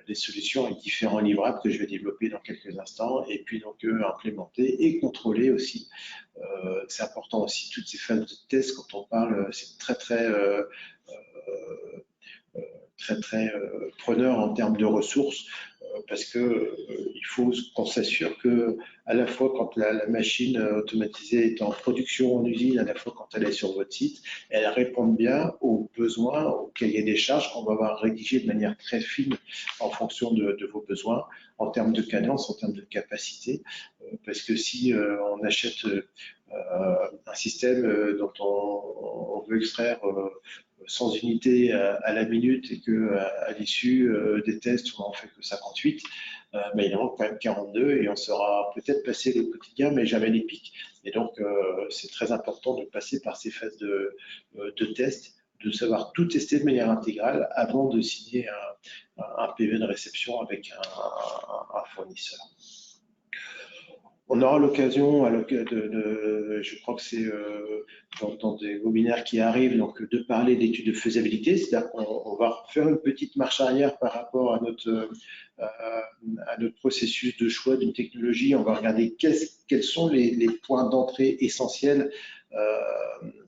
les solutions avec différents livrables que je vais développer dans quelques instants, et puis donc implémenter et contrôler aussi. C'est important aussi, toutes ces phases de test, quand on parle, c'est très preneur en termes de ressources, parce que il faut qu'on s'assure que à la fois quand la machine automatisée est en production en usine, à la fois quand elle est sur votre site, elle répond bien aux besoins, au cahier des charges qu'on va avoir rédigé de manière très fine en fonction de vos besoins, en termes de cadence, en termes de capacité, parce que si on achète un système dont on veut extraire 100 unités à la minute et que à l'issue des tests, on en fait que 58, mais il en manque quand même 42 et on sera peut-être passé le quotidien, mais jamais les pics. Et donc, c'est très important de passer par ces phases de test, de savoir tout tester de manière intégrale avant de signer un PV de réception avec un fournisseur. On aura l'occasion, je crois que c'est dans des webinaires qui arrivent, donc de parler d'études de faisabilité, c'est-à-dire qu'on va faire une petite marche arrière par rapport à notre processus de choix d'une technologie. On va regarder quels sont les points d'entrée essentiels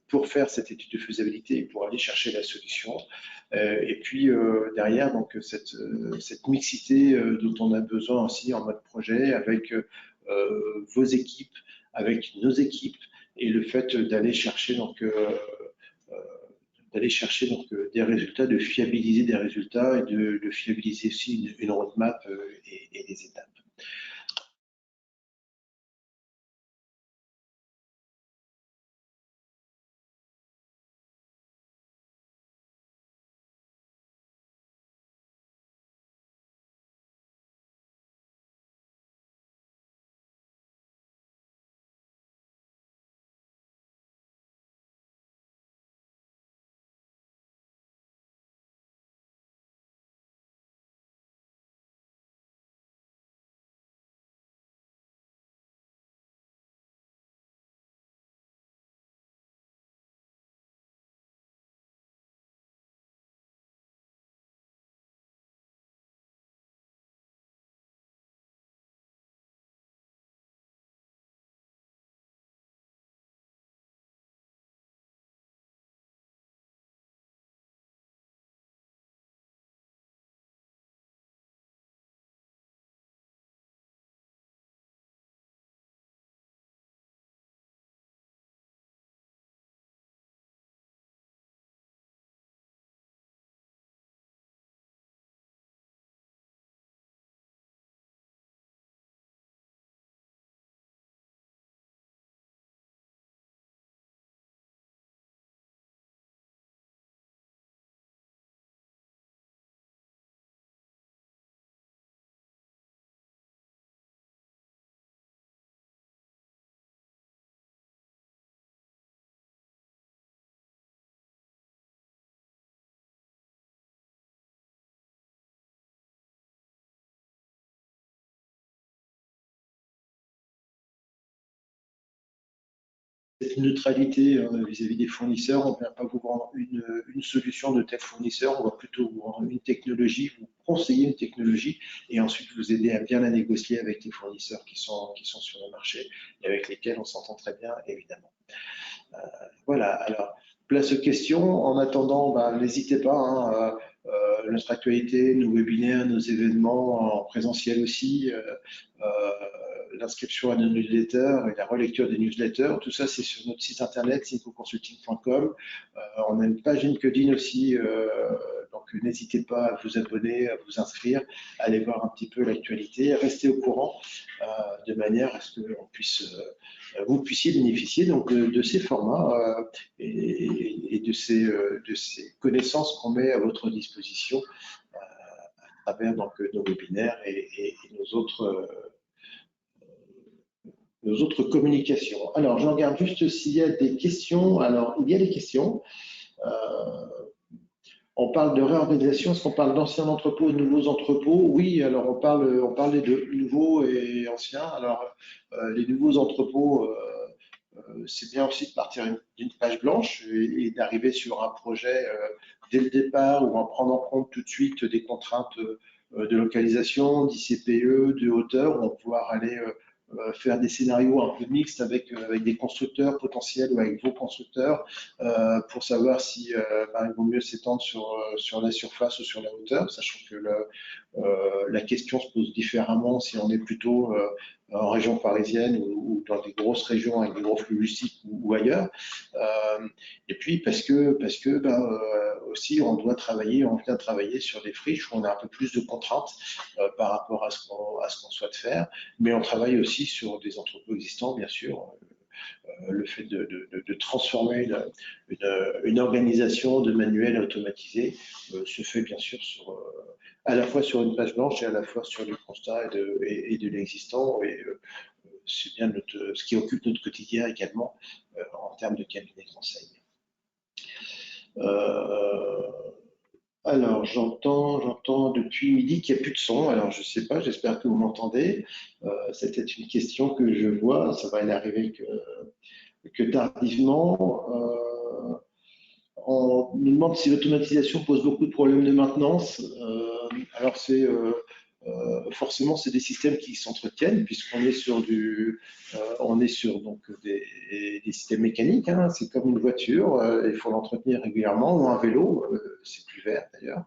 pour faire cette étude de faisabilité et pour aller chercher la solution. Et puis derrière, donc cette mixité dont on a besoin aussi en mode projet avec vos équipes, avec nos équipes, et le fait d'aller chercher des résultats, de fiabiliser des résultats et de fiabiliser aussi une roadmap et des étapes. cette neutralité vis-à-vis des fournisseurs. On ne vient pas vous vendre une solution de tel fournisseur, on va plutôt vous vendre une technologie, vous conseiller une technologie et ensuite vous aider à bien la négocier avec les fournisseurs qui sont sur le marché et avec lesquels on s'entend très bien, évidemment. Voilà, alors, place aux questions. En attendant, n'hésitez pas, hein, notre actualité, nos webinaires, nos événements en présentiel aussi, l'inscription à nos newsletters et la relecture des newsletters, tout ça c'est sur notre site internet syncoconsulting.com. On a une page LinkedIn aussi, donc n'hésitez pas à vous abonner, à vous inscrire, à aller voir un petit peu l'actualité, à rester au courant de manière à ce que vous puissiez bénéficier donc de ces formats et de ces connaissances qu'on met à votre disposition à travers donc, nos webinaires et nos autres communications. Alors, je regarde juste s'il y a des questions. Alors, il y a des questions. On parle de réorganisation, est-ce qu'on parle d'anciens entrepôts, de nouveaux entrepôts? Oui, alors on parle des deux, nouveaux et anciens. Alors, les nouveaux entrepôts, c'est bien aussi de partir d'une page blanche et d'arriver sur un projet dès le départ ou en prenant en compte tout de suite des contraintes de localisation, d'ICPE, de hauteur, on va pouvoir aller faire des scénarios un peu mixtes avec des constructeurs potentiels ou avec vos constructeurs pour savoir si il vaut mieux s'étendre sur la surface ou sur la hauteur, sachant que la question se pose différemment si on est plutôt en région parisienne ou dans des grosses régions avec des gros flux logistiques ou ailleurs. Et puis parce que aussi on vient travailler sur des friches où on a un peu plus de contraintes par rapport à ce qu'on souhaite faire, mais on travaille aussi sur des entrepôts existants, bien sûr. Le fait de transformer une organisation de manuel automatisé se fait bien sûr à la fois sur une page blanche et à la fois sur du constat et de l'existant. Et c'est bien ce qui occupe notre quotidien également en termes de cabinet de conseil. Alors, j'entends depuis midi qu'il n'y a plus de son. Alors, je ne sais pas, j'espère que vous m'entendez. C'était une question que je vois, ça va n'arriver que tardivement. On nous demande si l'automatisation pose beaucoup de problèmes de maintenance. Alors, forcément, c'est des systèmes qui s'entretiennent puisqu'on est sur donc des systèmes mécaniques. Hein. C'est comme une voiture, il faut l'entretenir régulièrement, ou un vélo, c'est plus vert d'ailleurs.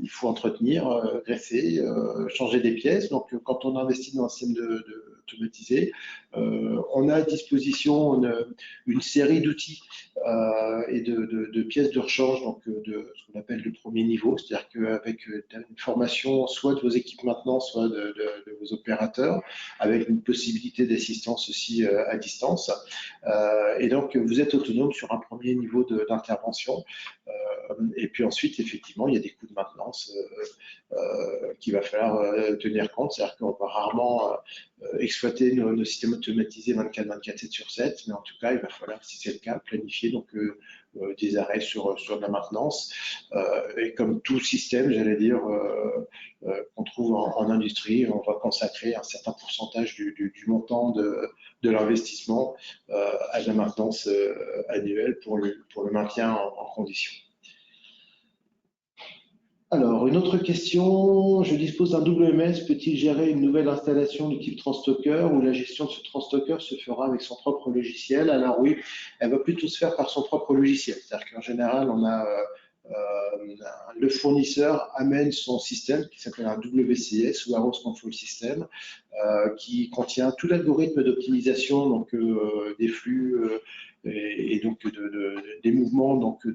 Il faut entretenir, greffer, changer des pièces. Donc, quand on investit dans un système automatisé, on a à disposition une série d'outils et de pièces de rechange, donc de ce qu'on appelle le premier niveau, c'est-à-dire qu'avec une formation soit de vos équipes maintenance, soit de vos opérateurs, avec une possibilité d'assistance aussi à distance. Et donc, vous êtes autonome sur un premier niveau d'intervention. Et puis ensuite, effectivement, il y a des coûts de maintenance qu'il va falloir tenir compte. C'est-à-dire qu'on va rarement exploiter nos systèmes automatisés 24/24, 7/7, mais en tout cas, il va falloir, si c'est le cas, planifier donc des arrêts sur de la maintenance. Et comme tout système, j'allais dire, qu'on trouve en industrie, on va consacrer un certain pourcentage du montant de l'investissement à la maintenance annuelle pour le maintien en condition. Alors, une autre question, je dispose d'un WMS, peut-il gérer une nouvelle installation de type Transstocker ou la gestion de ce Transstocker se fera avec son propre logiciel? Alors oui, elle va plutôt se faire par son propre logiciel. C'est-à-dire qu'en général, on a le fournisseur amène son système qui s'appelle un WCS, Warehouse Control System, qui contient tout l'algorithme d'optimisation donc des flux et donc des mouvements donc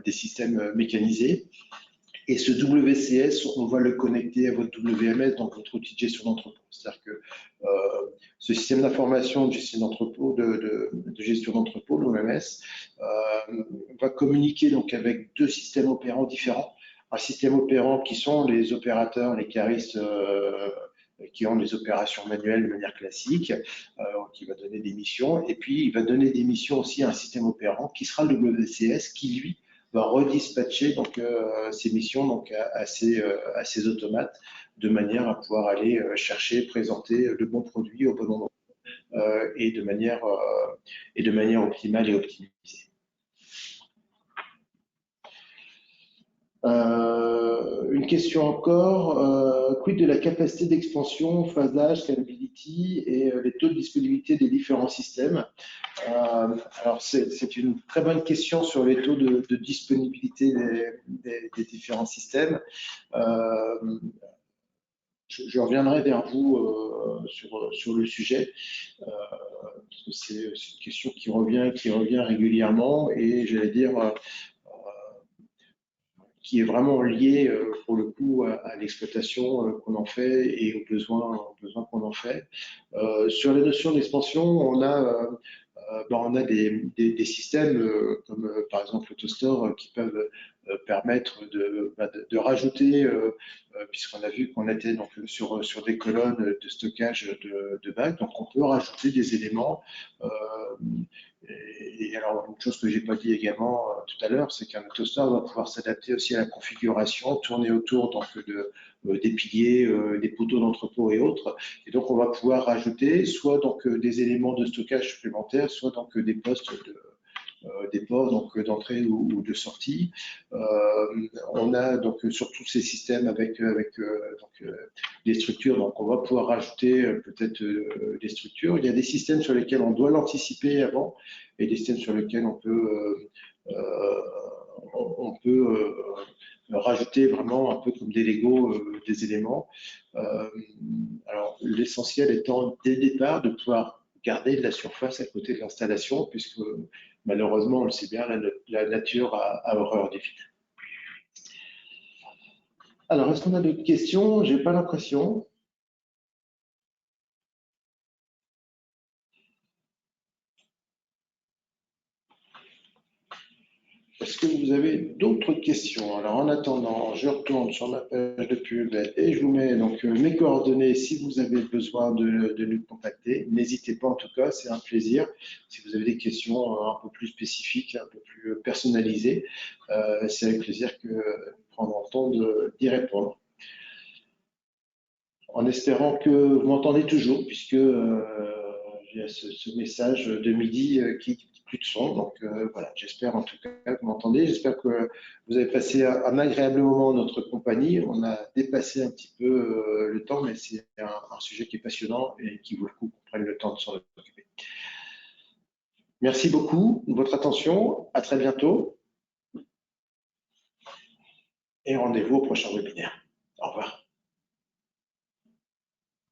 des systèmes mécanisés. Et ce WCS, on va le connecter à votre WMS, donc votre outil de gestion d'entrepôt. C'est-à-dire que ce système d'information de gestion d'entrepôt, l'OMS, va communiquer donc avec deux systèmes opérants différents. Un système opérant qui sont les opérateurs, les caristes qui ont des opérations manuelles de manière classique, qui va donner des missions. Et puis, il va donner des missions aussi à un système opérant qui sera le WCS, qui lui va redispatcher donc ces missions donc à ces automates de manière à pouvoir aller chercher, présenter le bon produit au bon moment et de manière optimale et optimisée. Une question encore, quid de la capacité d'expansion, phasage, scalability et les taux de disponibilité des différents systèmes? Alors, c'est une très bonne question sur les taux de disponibilité des différents systèmes. Je reviendrai vers vous sur le sujet, parce que c'est une question qui revient régulièrement et j'allais dire qui est vraiment liée pour le coup à l'exploitation qu'on en fait et aux besoins qu'on en fait. Sur la notion d'expansion, on a des systèmes comme par exemple AutoStore qui peuvent permettre de rajouter, puisqu'on a vu qu'on était donc sur des colonnes de stockage de bacs, donc on peut rajouter des éléments. Et alors, une chose que je n'ai pas dit également tout à l'heure, c'est qu'un AutoStore va pouvoir s'adapter aussi à la configuration, tourner autour donc, des piliers, des poteaux d'entrepôt et autres. Et donc, on va pouvoir rajouter soit donc, des éléments de stockage supplémentaires, soit donc, des postes des ports donc d'entrée ou de sortie. On a donc sur tous ces systèmes avec des structures, donc on va pouvoir rajouter peut-être des structures. Il y a des systèmes sur lesquels on doit l'anticiper avant et des systèmes sur lesquels on peut rajouter vraiment un peu comme des Lego des éléments. Alors l'essentiel étant dès le départ de pouvoir garder de la surface à côté de l'installation, puisque malheureusement, on le sait bien, la nature a horreur des vides. Alors, est-ce qu'on a d'autres questions? Je n'ai pas l'impression. Est-ce que vous avez d'autres questions? Alors, en attendant, je retourne sur ma page de pub et je vous mets donc mes coordonnées si vous avez besoin de nous contacter. N'hésitez pas, en tout cas, c'est un plaisir. Si vous avez des questions un peu plus spécifiques, un peu plus personnalisées, c'est avec plaisir que nous prendrons le temps d'y répondre. En espérant que vous m'entendez toujours, puisque j'ai ce message de midi qui dit plus de son. Donc voilà, j'espère en tout cas que vous m'entendez. J'espère que vous avez passé un agréable moment en notre compagnie. On a dépassé un petit peu le temps, mais c'est un sujet qui est passionnant et qui vaut le coup qu'on prenne le temps de s'en occuper. Merci beaucoup de votre attention. À très bientôt. Et rendez-vous au prochain webinaire. Au revoir.